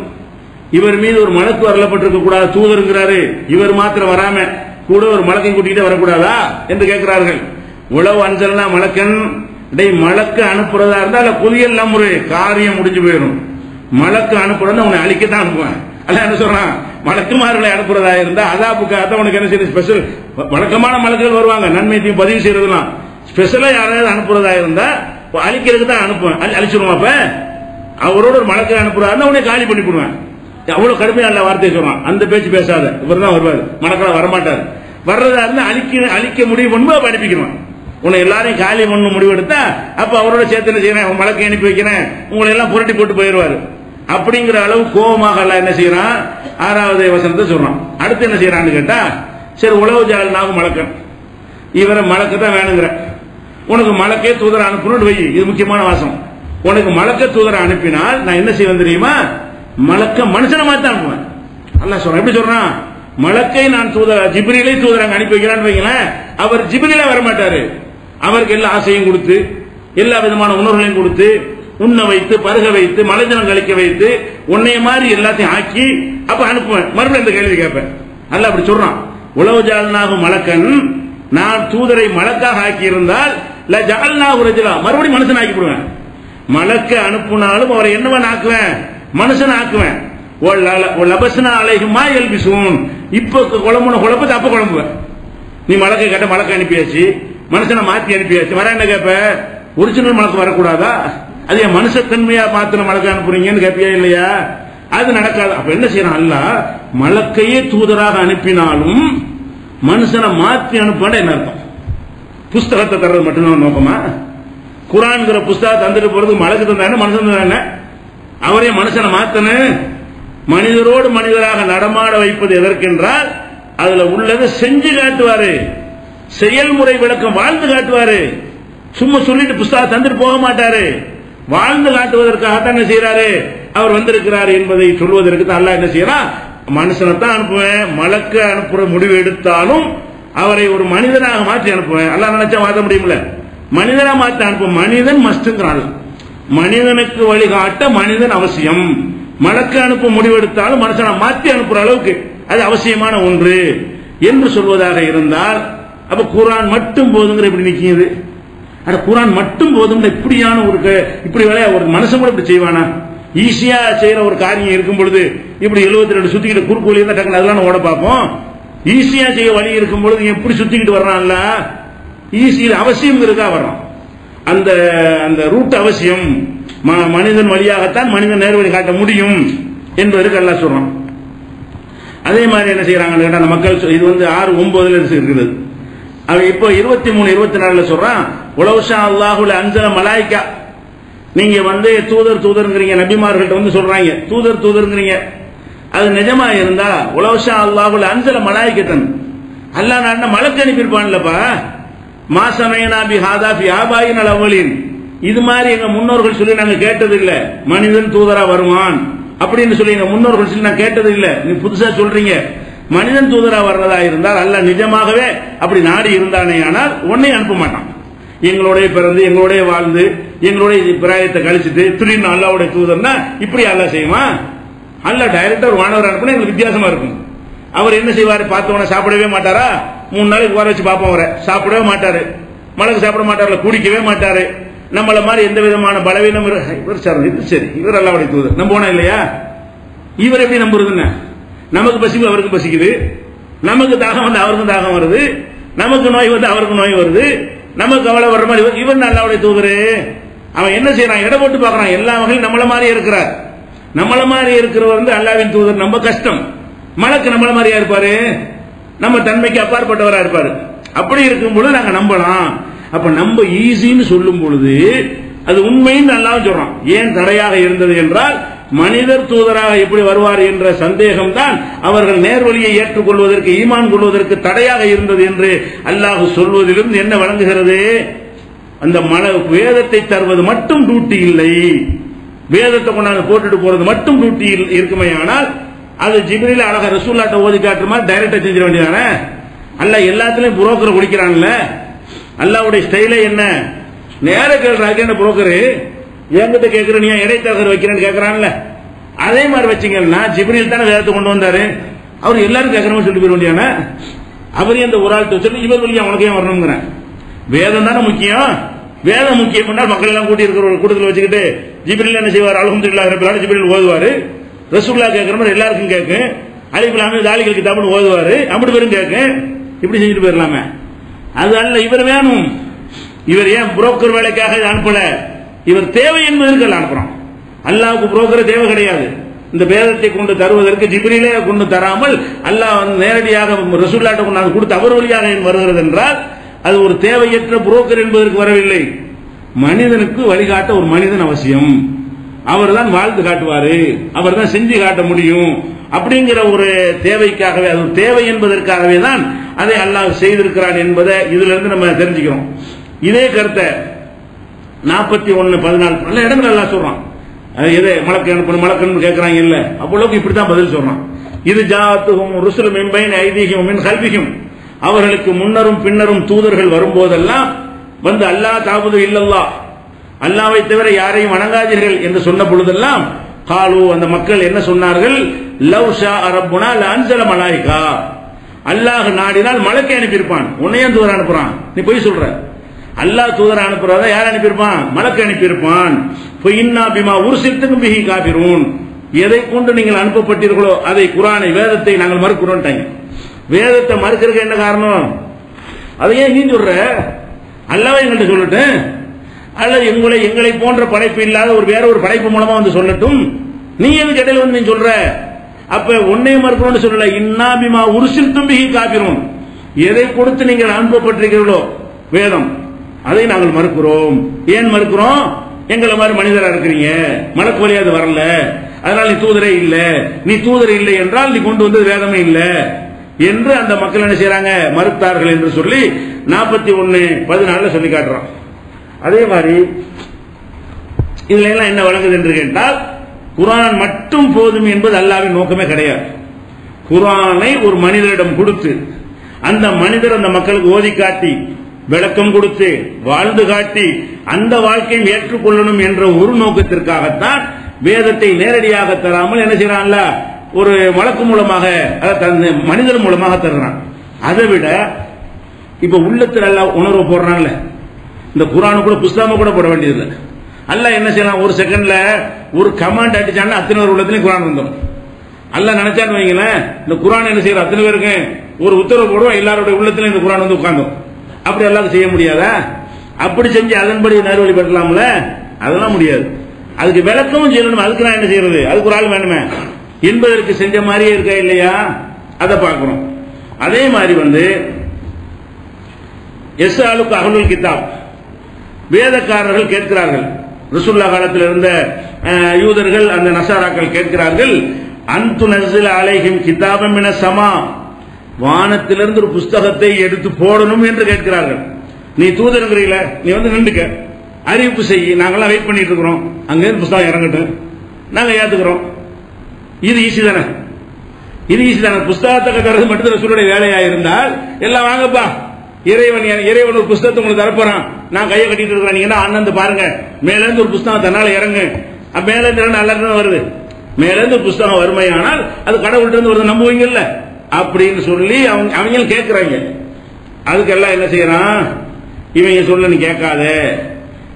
இவர் மீது ஒரு மலக்கு வரப்பட்டிருக்க கூடாது, தூதருங்கிறாரு, இவர் மாத்திரம் வராம கூட ஒரு மலக்கை கூட்டிகிட்டே வரக்கூடாதா என்று கேட்கிறார்கள். உளவு அஞ்சல்னா மலக்கன், மலக்கு அனுப்புறதா இருந்தா அல்ல புதியல் ஒரு காரியம் முடிஞ்சு போயிடும். மலக்கு அனுப்புறதா உன்னை அழிக்கத்தான் அனுப்புவேன். அல்ல என்ன சொல்றான், மலக்குமார்களை அனுப்புறதா இருந்தா அதாப்புக்காக உனக்கு என்ன செய்ய ஸ்பெஷல். வழக்கமான மலக்குகள் வருவாங்க நன்மையத்தையும் பதிவு செய்யறதுலாம், ஸ்பெஷலா யாராவது அனுப்புறதா இருந்தா அழிக்கிறதுக்கு தான் அனுப்புவேன். அழிச்சிருவான். அப்ப அவரோட ஒரு மலக்கை அனுப்புறாருன்னா உன்னை காலி பண்ணி போடுவேன். அவ்வளவு கடுமையான வார்த்தையை சொல்றான். அந்த பேச்சு பேசாத, இவர் தான் வருவார், மலக்கெல்லாம் வரமாட்டார். வர்றதா இருந்தா அழிக்க முடிவு பண்ணும்போது அனுப்பிக்கிறேன். உன்னை எல்லாரையும் காலி பண்ண முடிவெடுத்தா அப்ப அவரோட சேர்த்து என்ன செய்யறேன், மலக்கை அனுப்பி வைக்கிறேன், உங்களை எல்லாம் புரட்டி போட்டு போயிடுவாரு. அப்படிங்கிற அளவு கோபமாக என்ன செய்யறான், 6வது வசனத்தை சொல்றான். அடுத்து என்ன செய்யறான்னு கேட்டா, சரி உளவு ஜாலினாவும் மலக்கன், இவரை மலக்க தான் வேணுங்கிற, உனக்கு மலக்கே தூதரை அனுப்பணும் வை. இது முக்கியமான வாசம். உனக்கு மலக்க தூதரை அனுப்பினால் நான் என்ன செய்வேன் தெரியுமா, மலக்க மனுஷனை மாத்த அனுப்புவேன். அல்லாஹ் சொல்றான். எப்படி சொல்றான், மலக்கை நான் ஜிப்ரீலை தூதராங்க அனுப்பி வைக்கிறான்னு வைங்களேன், அவர் ஜிப்ரீலா வரமாட்டாரு. அவருக்கு எல்லா ஆசையும் கொடுத்து எல்லா விதமான உணர்வுகளையும் கொடுத்து உண்ண வைத்து பருக வைத்து மலைஜனம் கழிக்க வைத்து உன்னைய மாதிரி எல்லாத்தையும் ஆக்கி அப்ப அனுப்புவேன். மறுபடியும் இந்த கேள்வி கேட்பேன். அல்ல அப்படி சொல்றான். உளவு ஜால்னாகும் மலக்கன், நான் தூதரை மலக்காக ஆக்கி இருந்தால் மறுபடியும் மனுஷன் ஆக்கிவிடுவேன். மலக்க அனுப்புனாலும் அவரை என்னவன் ஆக்குவேன், மனுஷன் ஆக்குவேன். அலைகுமா எல்பிசூன், இப்ப குழப்பத்தை அப்ப குழம்புவேன். நீ மலக்கை கேட்ட மலக்க அனுப்பியாச்சு, மனுஷனை மாத்தி அனுப்பியாச்சு, வர என்ன கேட்ப, ஒரிஜினல் மலக்கு வரக்கூடாதா? அது என் மனுஷத்தன்மையா மாத்திர மலக்க அனுப்புறீங்கன்னு கேட்பியா இல்லையா? அது நடக்காது. அப்ப என்ன செய்யறான், அல்லாஹ் மலக்கையே தூதராக அனுப்பினாலும் மனுஷனை மாத்தி அனுப்பாண்ட என்ன அர்த்தம்? புஸ்தகத்தை தர்றது மட்டும்தான் நோக்கமா? குர்ஆன்ங்கிற புஸ்தகத்தை தந்துட்டு போறது மலக்கு தந்தானே, மனுஷன் தானே? அவரே மனுஷனை மாத்தன மனிதரோடு மனிதராக நடமாட வைப்பது எதற்கென்றால் அதுல உள்ளதை செஞ்சு காட்டுவாரு, செயல்முறை விளக்கம் வாழ்ந்து காட்டுவாரு. சும்மா சொல்லிட்டு புஸ்தகம் தந்துட்டு போக மாட்டாரு, வாழ்ந்து காட்டுவதற்காகத்தான் என்ன செய்யறாரு, அவர் வந்திருக்கிறார் என்பதை சொல்வதற்கு தான் அல்லாஹ் என்ன செய்யறான், மனுஷனை தான் அனுப்புவேன். மலக்க அனுப்புற முடிவு எடுத்தாலும் அவரை ஒரு மனிதனாக மாற்றி அனுப்புவேன். அல்லாஹ் நினைச்சா மாற்ற முடியுமில்ல, மனிதனா மாற்றி அனுப்புவேன். மனிதன் மஸ்ட்ங்கிறான், மனிதனுக்கு வழிகாட்ட மனிதன் அவசியம். மலக்க அனுப்ப முடிவெடுத்தாலும் மனுஷனை மாற்றி அனுப்புற அளவுக்கு அது அவசியமான ஒன்று என்று சொல்வதாக இருந்தால் அப்ப குர்ஆன் மட்டும் போதுங்கிற இப்படி நிக்கிறது. அட குர்ஆன் மட்டும் போதும் இப்படியான ஒரு இப்படி வேலையா ஒரு மனுஷன் கூட இப்படி செய்வானா? ஈஸியா செய்யற ஒரு காரியம் இருக்கும் பொழுது இப்படி 72 சுத்திக்கிட்டு குறுக்கு வழி இருந்தா டக்குனு அதெல்லாம் ஓட பார்ப்போம். ஈஸியா செய்ய வழி இருக்கும் பொழுது எப்படி சுத்திக்கிட்டு வர்றான்ல, ஈஸியில் அவசியம் இருக்கா வர்றான். அந்த அந்த ரூட் அவசியம், மனிதன் வழியாகத்தான் மனிதன் நேர்வழி காட்ட முடியும் என்பதற்கு அல்லாஹ் சொல்றான். அதே மாதிரி என்ன செய்யறாங்கன்னு கேட்டா, அந்த மக்கள் இது 6, 9 இருக்கிறது. அவன் இப்போ 23, 24 சொல்றான், உலவுஷா அல்லாஹுல அன்சல மலாய்க்கா. நீங்க தூதர்ங்கிறீங்க, நபிமார்கள்ட்ட சொல்றாங்க தூதர்ங்கிறீங்க. அது நிஜமா இருந்தா உலவுஷா அல்லாஹுல அன்சல மலாய்க்கத்தன், அல்லாஹ் நான் மலக்கு அனுப்பியிருப்பான்லப்பா. மாசமையனா பி ஹாதா பி ஆபாயின் அவ்வளின், இது மாதிரி எங்க முன்னோர்கள் சொல்லி நாங்க கேட்டது இல்ல, மனிதன் தூதரா வருவான் அப்படின்னு சொல்லி எங்க முன்னோர்கள் சொல்லி நான் கேட்டது இல்ல. நீ புதுசா சொல்றீங்க. மனிதன் தூதரா வர்றதா இருந்தால் அல்லாஹ் நிஜமாகவே அப்படி நாடி இருந்தானே ஆனால் உன்னை அனுப்ப மாட்டான். எங்களோட பிறந்து எங்களோட வாழ்ந்து எங்களோட பிராயத்தை கழிச்சுட்டு திடீர்னு அல்லாஹ்வுடைய தூதர்னா இப்படி அல்லாஹ் செய்யுமா? அல்லாஹ் டைரக்டா ஒரு வானவர் அனுப்புனா எங்களுக்கு வித்தியாசமா இருக்கும். அவர் என்ன செய்வாரு? பார்த்தவன சாப்பிடவே மாட்டாரா? 3 நாளைக்கு உட்கார வச்சு பார்ப்போம், அவரை சாப்பிடவே மாட்டாரு, மலக்கு சாப்பிட மாட்டாரு, குடிக்கவே மாட்டாரு. நம்மள மாதிரி எந்த விதமான பலவீனம் இவர் சரி இவர் அல்லாஹ்வுடைய தூதர் நம்புவோனா இல்லையா? இவர் எப்படி நம்புறதுன்னு? நமக்கு பசிக்கு அவருக்கு பசிக்குது, நமக்கு தாகம் வந்து அவருக்கும் தாகம் வருது, நமக்கு நோய் வந்து அவருக்கு நோய் வருது, நமக்கு கவலை வர்ற மாதிரி இவர் அல்லாஹ்வுடைய தூதரு. அவன் என்ன செய்யறான்? இடம் போட்டு பார்க்கறான். எல்லா வகையும் நம்மள மாதிரி இருக்கிறார். நம்மள மாதிரி இருக்கிறவர் வந்து அல்லாஹ்வின் தூதர். நம்ம கஷ்டம். மலக்கு நம்மள மாதிரியா இருப்பாரு? நம்ம தன்மைக்கு அப்பாற்பட்டவரா இருப்பாரு. அப்படி இருக்கும் பொழுது நாங்க நம்பலாம். அப்ப நம்ம ஈஸின்னு சொல்லும் பொழுது அது உண்மைன்னு அல்லாஹ் சொல்றான். ஏன் தடையாக இருந்தது என்றால் மனிதர் தூதராக எப்படி வருவார் என்ற சந்தேகம் தான் அவர்கள் நேர்வழியை ஏற்றுக்கொள்வதற்கு ஈமான் கொள்வதற்கு தடையாக இருந்தது என்று அல்லாஹ் சொல்வதிலிருந்து என்ன வழங்குகிறது? அந்த வேதத்தை தருவது மட்டும் டியூட்டி இல்லை, வேதத்தை கொண்டாந்து போட்டுட்டு போறது மட்டும் டியூட்டி இருக்குமே. ஆனால் அது ஜிப்ரீல் அழகா ரசூலுல்லாஹ்ட்ட ஓதி காட்டுற மாதிரி டைரக்டா செஞ்சிட வேண்டியதானே? அல்லாஹ் எல்லாத்துலயும் புரோக்கர் குடிக்கிறான்ல. அல்லாஹ்வுடைய ஸ்டைலே என்ன? நேர கேள்றாங்க. என்ன புரோக்கர் என்கிட்ட கேட்கிற, நீ இடைத்தரகர் வைக்கிறேன்னு கேட்கறான்ல, அதே மாதிரி வச்சீங்கன்னா ஜிப்ரீல் தானே வேதத்தை கொண்டு வந்தாரு. அவர் எல்லாரும் கேட்கற மாதிரி சொல்லிட்டு போயிட வேண்டியானே? அவரையும் அந்த ஒரு ஆள் சொல்லி இவர் வழியா உனக்கு ஏன் வரணுங்கிறேன்? வேதம் தானே முக்கியம். வேதம் முக்கியம் பண்ணால் மக்கள் எல்லாம் கூட்டி இருக்கிற ஒரு கூட்டத்தில் வச்சுக்கிட்டு ஜிப்ரீல் என்ன செய்வார்? அல்ஹம்துலில்லாஹி ரப்பில் ஆலமீன் ஜிப்ரீல் ஓதுவாரு. ரசூலுல்லாஹ் கேட்கிற மாதிரி எல்லாருக்கும் கேட்கும். அலிஃப் லாம் மீம் தாலிகல் கிதாப்னு ஓதுவாரு. அப்படி பேரும் கேட்கும். இப்படி செஞ்சுட்டு போயிடலாமே? அது அல்ல. இவர் வேணும். இவர் ஏன் புரோக்கர் வேலைக்காக அனுப்பல? இவர் தேவை என்பதற்கு அனுப்புறான். அல்லாஹ்வுக்கு புரோக்கர் தேவை கிடையாது. இந்த வேதத்தை கொண்டு தருவதற்கு ஜிப்ரீலே கொண்டு தராமல் அல்லாஹ் நேரடியாக ரசூலுல்லாஹ்ட்ட கொண்டு கொடுத்து அவர் வழியாக வருகிறது என்றால் அது ஒரு தேவையற்ற புரோக்கர் என்பதற்கு வரவில்லை. மனிதனுக்கு வழிகாட்ட ஒரு மனிதன் அவசியம். அவர் தான் வாழ்ந்து காட்டுவாரு, அவர் தான் செஞ்சு காட்ட முடியும். அப்படிங்கிற ஒரு தேவைக்காகவே, அது தேவை என்பதற்காகவே தான் அதை அல்லாஹ் செய்திருக்கிறான் என்பதை இதுல இருந்து நம்ம தெரிஞ்சுக்கிறோம். இதே கருத்தை 41:14 நல்ல இடங்கள் எல்லாம் சொல்றான். எதை மலக்கு அனுப்பணும் மலக்குன்னு கேட்கறாங்க இல்ல, அவ்வளவுக்கு இப்படித்தான் பதில் சொல்றான். இது ஜாத்துஹும் ருசுலும் மின் பைன் ஐதீஹிம் மின் கல்பிஹிம், அவர்களுக்கு முன்னரும் பின்னரும் தூதர்கள் வரும்போதெல்லாம் வந்து அல்லாஹ் தாபுது இல்லல்லாஹ், அல்லாஹ்வை தவிர யாரையும் வணங்காதீர்கள் என்று சொன்ன பொழுதெல்லாம் காலு, அந்த மக்கள் என்ன சொன்னார்கள்? லவ் ஷா ரப்புனா லஅன்ஸல மலாயிகா, அல்லாஹ் நாடினால் மலக்கை அனுப்பியிருப்பான். உன்னையும் தூதர் அனுப்புறான், நீ போய் சொல்ற. அல்லாஹ் தூதர் அனுப்புறத யார் அனுப்பியிருப்பான்? மலக்கு அனுப்பியிருப்பான். இன்னா பிமா உர்சில்தும் பிஹி காபிரூன், எதை கொண்டு நீங்கள் அனுப்பப்பட்டீர்களோ அதை குர்ஆனை வேதத்தை நாங்கள் மறுக்கிறோம். வேதத்தை மறுக்கிறதுக்கு என்ன காரணம்? அதை ஏன் நீ சொல்ற? அல்லாஹ் எங்கள்கிட்ட சொல்லட்டும், அல்லது எங்களை போன்ற படைப்பு இல்லாத வேற ஒரு படைப்பு மூலமா வந்து சொல்லட்டும். நீ எதுக்கு இடையில வந்து நீ சொல்ற? அப்ப உன்னையும் மறுக்கிறோம்னு சொல்லல. இன்னா பிமா உர்சில்தும் பிஹி காபிரூன், எதை கொடுத்து நீங்கள் அனுப்பப்பட்டிருக்கிறீர்களோ வேதம், அதை நாங்கள் மறுக்கிறோம். ஏன் மறுக்கிறோம்? எங்களை மாதிரி மனிதரா இருக்கிறீங்க, மலக்கு வழியா அது வரல, அதனால நீ தூதரே இல்ல. நீ தூதர் இல்லை என்றால் நீ கொண்டு வந்தது வேதமே இல்ல என்று அந்த மக்கள் என்ன செய்யறாங்க? மறுத்தார்கள் என்று சொல்லி 41:14 சொல்லி காட்டுறான். அதே மாதிரி இதுல எல்லாம் என்ன வழங்குது என்று கேட்டால், குர்ஆன் மட்டும் போதும் என்பது அல்லாஹ்வின் நோக்கமே கிடையாது. குர்ஆனை ஒரு மனிதரிடம் கொடுத்து அந்த மனிதர் அந்த மக்களுக்கு ஓதி காட்டி விளக்கம் கொடுத்து வாழ்ந்து காட்டி அந்த வாழ்க்கையை ஏற்றுக்கொள்ளணும் என்ற ஒரு நோக்கத்திற்காகத்தான் வேதத்தை நேரடியாக தராமல் என்ன செய்யறான்ல, ஒரு மலக்கு மூலமாக மனிதர் மூலமாக தருகிறான். அதை விட இப்ப உள்ளத்தில் அல்லாஹ் உணர்வு போடுறான்ல, இந்த குர்ஆனு கூட புஸ்தகமா கூட போட வேண்டியதில்லை. அல்லாஹ் என்ன செய்யலாம்? ஒரு செகண்ட்ல ஒரு கமாண்ட் அடிச்சான்னா அத்தனை பேர் உள்ளத்திலையும் குர்ஆன் வந்துடும். அல்லாஹ் நினைச்சான்னு வைங்களேன், இந்த குர்ஆன் என்ன செய்யற அத்தனை பேருக்கு ஒரு உத்தரவு போடுவோம், எல்லாருடைய உள்ளத்திலும் இந்த குர்ஆன் வந்து உட்கார்ந்தோம். அப்படி எல்லாம் செய்ய முடியாதா? அப்படி செஞ்சு அதன்படி நேர்வழி பெறலாம்ல? அதெல்லாம் முடியாது. அதுக்கு விளக்கமும் செய்யணும். அதுக்கு நான் என்ன செய்யறது? அதுக்கு ஒரு ஆள் வேணுமே என்பதற்கு செஞ்ச மாதிரியே இருக்கா இல்லையா? அதை பார்க்கிறோம். அதே மாதிரி வந்து எஸ்ஆலுக்கு அஹ்லுல் கிதாப், வேதக்காரர்கள் கேட்கிறார்கள். ரசூலுல்லாஹ் காலத்தில் இருந்த யூதர்கள், அந்த நசாராக்கள் கேட்கிறார்கள், அன்து நஸ்ஸில அலைஹிம் கிதாபம் மினஸ் ஸமா, வானத்திலிருந்து ஒரு புஸ்தகத்தை எடுத்து போடணும் என்று கேட்கிறார்கள். நீ தூதருங்கிறீல, நீ வந்து நின்றுக்க, அறிவிப்பு செய்ய, நாங்கெல்லாம் வெயிட் பண்ணிட்டு இருக்கிறோம், அங்கிருந்து புஸ்தகம் இறங்கட்டும், நாங்க ஏத்துக்கிறோம். இது ஈஸி தானே? இது ஈஸி தானே? புஸ்தகத்தை கட்டுறது மட்டும் ரசூலுடைய வேலையா இருந்தால் எல்லாம் வாங்கப்பா இறைவன் ஒரு புஸ்தகத்தை உங்களுக்கு தரப்போறான், நான் கையை கட்டிட்டு இருக்கிறேன், நீங்க என்ன அண்ணன் பாருங்க, மேல இருந்து ஒரு புஸ்தகம் தன்னால இறங்கு, மேல இருந்து நல்ல வருது, மேல இருந்து ஒரு புஸ்தகம் வறுமையானால் அது கடவுள்கிட்ட இருந்து வருது நம்புவீங்கல்ல அப்படின்னு சொல்லி அவங்க கேட்கிறாங்க. அதுக்கெல்லாம் என்ன செய்யறான், இவங்க சொல்ல நீ கேட்காத,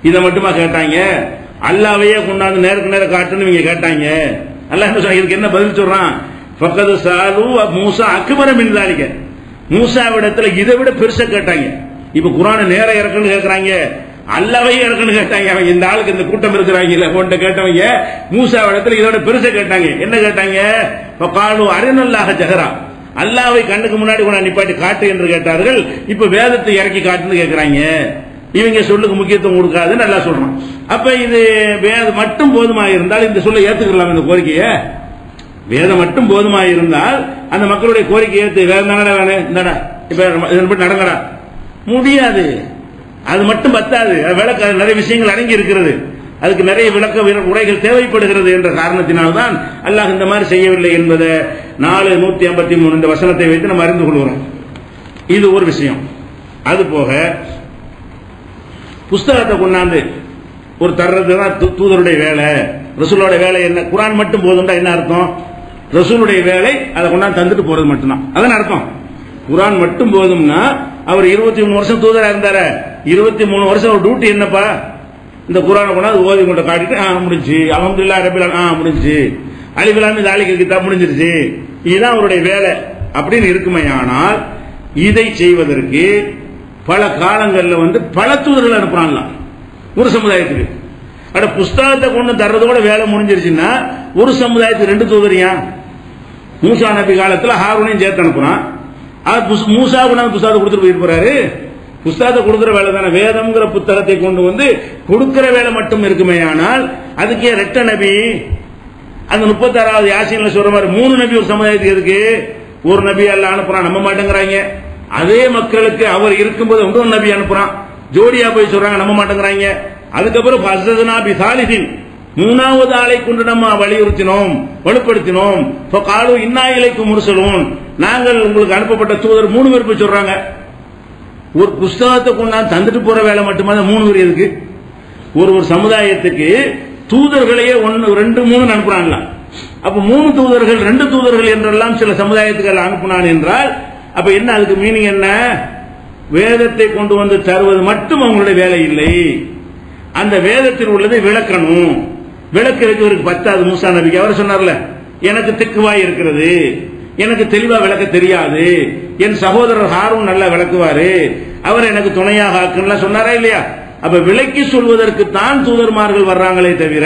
இதை மட்டுமா கேட்டாங்க, அல்லாவையே கொண்டாந்து நேருக்கு நேரம் காட்டுன்னு இவங்க கேட்டாங்க. அல்லாஹ் என்ன சொல்றான், இதுக்கு என்ன பதில் சொல்றான், ஃபக்கது சாலு மூசா அக்பர மின் ஸாலிக, மூசாவிடத்துல இதை விட பெருசா கேட்டாங்க. இப்ப குர்ஆனை நேர இறக்குன்னு கேட்கறாங்க, அல்லாவையே இறக்குன்னு கேட்டாங்க. அவங்க இந்த ஆளுக்கு இந்த கூட்டம் இருக்கிறாங்க கொண்ட கேட்டவங்க மூசாவிடத்துல இதோட பெருசா கேட்டாங்க. என்ன கேட்டாங்க, ஃபகாலு அரினல்லாஹ ஜஹரா, அல்லாவை கண்ணுக்கு முன்னாடி கொண்டு நிப்பாட்டி காட்டு என்று கேட்டார்கள். இப்ப வேதத்தை இறக்கி காட்டுன்னு கேட்கறாங்க. இவங்க சொல்லுக்கு முக்கியத்துவம் கொடுக்காதுன்னு நல்லா சொல்றான். அப்ப இது வேதம் மட்டும் போதுமாக இருந்தால் இந்த சொல்ல ஏத்துக்கலாம், இந்த கோரிக்கையை வேதம் மட்டும் போதுமாக இருந்தால் அந்த மக்களுடைய கோரிக்கை ஏத்து, வேற தானடா வேணும், இந்தடா இப்ப நடங்கடா, முடியாது. அது மட்டும் பத்தாது, விளக்க நிறைய விஷயங்கள் அடங்கி இருக்கிறது, அதுக்கு நிறைய விளக்க உரைகள் தேவைப்படுகிறது என்ற காரணத்தினால்தான் அல்லாஹ் இந்த மாதிரி செய்யவில்லை என்பதை 4:153 இந்த வசனத்தை வைத்து நம்ம அறிந்து கொள்கிறோம். இது ஒரு விஷயம். அது போக புஸ்தகத்தை கொண்டாந்து ஒரு தர்றதுதான் தூதருடைய வேலை, ரசூலோட வேலை என்ன, குர்ஆன் மட்டும் போதும்டா என்ன அர்த்தம், ரசூலுடைய வேலை அதை கொண்டாந்து தந்துட்டு போறது மட்டும்தான், அதான் அர்த்தம். குர்ஆன் மட்டும் போதும்னா அவர் 23 வருஷம் தூதரா இருந்தாரு, 23 வருஷம் ஒரு டியூட்டி என்னப்பா, இந்த குர்ஆனை கொண்டாந்து ஓதி கொண்டு காட்டிட்டு முடிஞ்சு, அல்ஹம்துலில்லாஹ் ரப்பில் ஆலமீன் முடிஞ்சு, அலிஃப் லாம் மீம் ஸாலிகல் கிதாப் முடிஞ்சிருச்சு, இதுதான் அவருடைய வேலை அப்படின்னு இருக்குமையானால் இதை செய்வதற்கு பல காலங்களில் பல தூதர்கள் அனுப்புறாங்களாம் ஒரு சமுதாயத்துக்கு. அட புஸ்தகத்தை கொண்டு தர்றதோட வேலை முடிஞ்சிருச்சுன்னா ஒரு சமுதாயத்துக்கு 2 தூதரியா, மூசா நபி காலத்தில் ஹாரூனையும் சேர்த்து அனுப்புறான். மூசா கொண்டாந்து புஸ்தகத்தை கொடுத்துட்டு போயிட்டு போறாரு, புஸ்தகத்தை கொடுக்கிற வேலை தானே, வேதம்ங்கிற புத்தகத்தை கொண்டு வந்து கொடுக்கிற வேலை மட்டும் இருக்குமே. ஆனால் அதுக்கே 2 நபி, அந்த 36வது யாசீன்ல சொல்ற மாதிரி 3 நபி ஒரு சமுதாயத்துக்கு எதுக்கு, ஒரு நபி எல்லாம் அனுப்புறான், நம்ப மாட்டேங்கிறாங்க. அதே மக்களுக்கு அவர் இருக்கும்போது இன்னொரு நபி அனுப்புறான், ஜோடியா போய் சொல்றாங்க, நம்ப மாட்டேங்கிறாங்க. அதுக்கப்புறம் ஃபஸதனா பி சாலிசின், 3வது ஆளை கொண்டு நம்ம வலியுறுத்தினோம், வலுப்படுத்தினோம். ஃபகாலு இன்னா இலைக்கும் முர்சலூன், நாங்கள் உங்களுக்கு அனுப்பப்பட்ட தூதர் 3 பேர் போய் சொல்றாங்க. ஒரு புஸ்தகத்தை கொண்டாந்து தந்துட்டு போற வேலை மட்டுமா 3 பேர் எதுக்கு, ஒரு சமுதாயத்துக்கு தூதர்களையே 1 2 3 அனுப்புறாங்களா. அப்ப 3 தூதர்கள் 2 தூதர்கள் என்றெல்லாம் சில சமுதாயத்துக்கு அனுப்புனான் என்றால் அப்ப என்ன, அதுக்கு மீனிங் என்ன, வேதத்தை கொண்டு வந்து தருவது மட்டும் அவங்களுடைய வேலை இல்லை, அந்த வேதத்தில் உள்ளதை விளக்கணும். விளக்கிறதுக்கு இவருக்கு பத்தாது. மூசா நபிக்கு அவர் சொன்னார்ல, எனக்கு திக்குவாய் இருக்கிறது, எனக்கு தெளிவா விளக்க தெரியாது, என் சகோதரர் ஹாரூன் நல்லா விளக்குவாரு, அவர் எனக்கு துணையாக ஆக்குன்னு சொன்னாரா இல்லையா. அப்ப விளக்கி சொல்வதற்கு தான் தூதர்மார்கள் வர்றாங்களே தவிர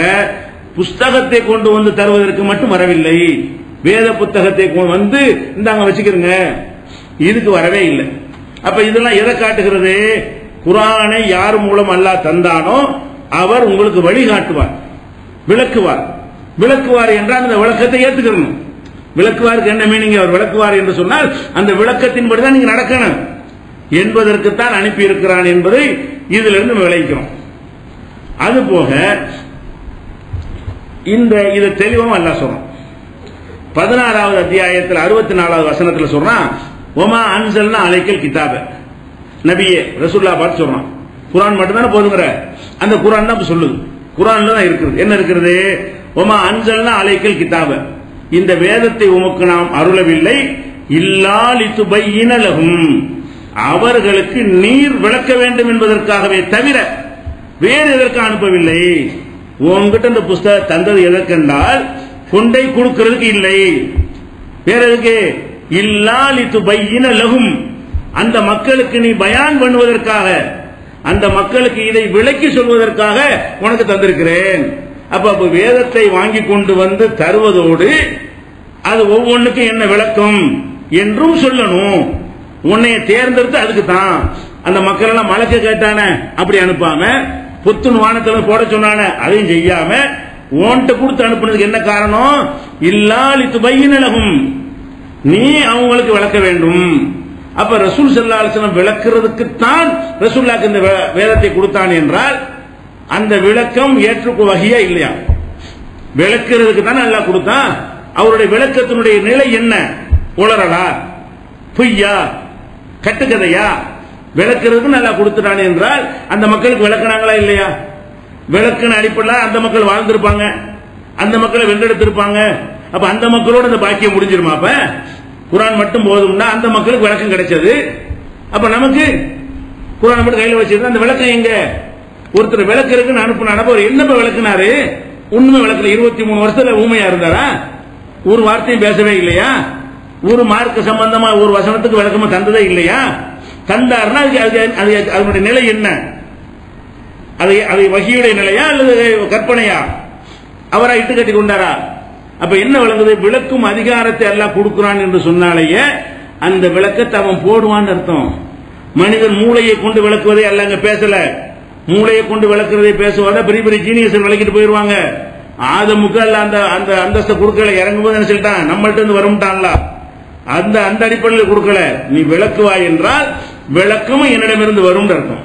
புஸ்தகத்தை கொண்டு வந்து தருவதற்கு மட்டும் வரவில்லை. வேத புத்தகத்தை வந்து இந்தாங்க வச்சுக்கிறங்க, இதுக்கு வரவே இல்லை. அப்ப இதெல்லாம் எதை காட்டுகிறது, குர்ஆனை யார் மூலம் அல்லாஹ் தந்தானோ அவர் உங்களுக்கு வழிகாட்டுவார், விளக்குவார். விளக்குவார் என்றால் அந்த விளக்கத்தை ஏத்துக்கணும். விளக்குவாருக்கு என்ன மீனிங், அவர் விளக்குவார் என்று சொன்னால் அந்த விளக்கத்தின்படி தான் நீங்க நடக்கணும் என்பதற்குத்தான் அனுப்பி இருக்கிறான் என்பதை இதிலிருந்து விளைவிக்கிறோம். அதுபோக இதை தெளிவாக அல்லாஹ் சொல்றான். 16வது அத்தியாயத்தில் 64வது வசனத்தில் சொல்றான், ஒமா அன்சல்னா அலைக்கல் கிதாப, நபியே ரசூலுல்லாஹ் பார்த்து சொல்றான், குர்ஆன் மட்டும் தானே போதுங்கிற, அந்த குர்ஆன் தான் சொல்லுது, குர்ஆன்ல தான் இருக்கிறது. என்ன இருக்கிறது, ஒமா அன்சல்னா அலைக்கல் கிதாப, இந்த வேதத்தை உமக்கு நாம் அருளவில்லை, இல்லா லிதுபையின லஹும், அவர்களுக்கு நீர் விளக்க வேண்டும் என்பதற்காகவே தவிர வேறு எதற்கு அனுப்பவில்லை. உங்ககிட்ட இந்த புஸ்தகம் தந்தது எதற்கென்றால் கொண்டை கொடுக்கிறதுக்கு இல்லை, வேற எதுக்கு, இல்லா லிதுபையின லஹும், அந்த மக்களுக்கு நீ பயான் பண்ணுவதற்காக, அந்த மக்களுக்கு இதை விளக்கி சொல்வதற்காக உனக்கு தந்திருக்கிறேன். அப்ப வேதத்தை வாங்கி கொண்டு வந்து தருவதோடு அது ஒவ்வொன்றுக்கும் என்ன விளக்கம் என்றும் சொல்லணும். உன்னைய தேர்ந்தெடுத்து அதுக்கு தான் அந்த மக்கள் எல்லாம் மலக்க கேட்டான அப்படி அனுப்பாம, புத்துண் வானத்தில் போட சொன்னான அதையும் செய்யாம உன்கிட்ட கொடுத்து அனுப்புனதுக்கு என்ன காரணம், இல்லா லிதுபையின லஹும், நீ அவங்களுக்கு விளக்க வேண்டும். அப்ப ரசூல் ஸல்லல்லாஹு அலைஹி வஸல்லம் விளக்குறதுக்கு தான் ரசூலுல்லாஹ்க்கு இந்த வேதத்தை கொடுத்தான் என்றால் அந்த விளக்கம் ஏற்றுக்கொள்ள வகையா இல்லையா, விளக்குறதுக்கு தான் அல்லாஹ் கொடுத்தான். அவருடைய விளக்கத்தினுடைய நிலை என்ன, உளறலா, பொய்யா, கட்டுக்கதையா, விளக்குறதுக்கு நல்லா கொடுத்துட்டான் என்றால் அந்த மக்களுக்கு விளக்குனாங்களா இல்லையா? விளக்குன அடிப்படையில் அந்த மக்கள் வாழ்ந்திருப்பாங்க, அந்த மக்களை வென்றெடுத்திருப்பாங்க. அப்ப அந்த மக்களோட அந்த பாக்கியம் முடிஞ்சிருமா? அப்ப குர்ஆன் மட்டும் போதும்னா அந்த மக்களுக்கு விளக்கம் கிடைச்சது. அப்ப நமக்கு குர்ஆன் மட்டும் கையில வச்சிருந்தா அந்த விளக்கம் எங்க? ஒருத்தர் விளக்குறதுன்னு அனுப்புனாரு, அவர் என்னப்ப விளக்குனாரு? உண்மை விளக்கல. 23 வருஷத்துல ஊமையா இருந்தாரா? ஒரு வார்த்தையும் பேசவே இல்லையா? ஒரு மார்க்க சம்பந்தமா ஒரு வசனத்துக்கு விளக்கமா தந்ததே இல்லையா? தந்தார்னா அதனுடைய நிலை என்ன? அதை வஹீயுடைய நிலையா அல்லது கற்பனையா? அவரா இட்டு கட்டி கொண்டாரா? அப்ப என்ன விளங்குது? விளக்கும் அதிகாரத்தை எல்லாம் கொடுக்கிறான் என்று சொன்னாலேயே அந்த விளக்கத்தை அவன் போடுவான்னு அர்த்தம். மனிதன் மூளையை கொண்டு விளக்குவதை அல்ல அங்க பேசல. மூளையை கொண்டு விளக்குறதை பேசுவதை பெரிய பெரிய ஜீனியஸ் விளக்கிட்டு போயிருவாங்க. ஆதமுக்கு அல்ல அந்த அந்த அந்தஸ்தை கொடுக்கல. இறங்கும் போது என்ன சொல்லிட்டான்? நம்மள்ட்ட இருந்து வரும்ட்டான்ல. அந்த அந்த அடிப்படையில் கொடுக்கல. நீ விளக்குவாய் என்றால் விளக்கமும் என்னிடமிருந்து வரும் அர்த்தம்.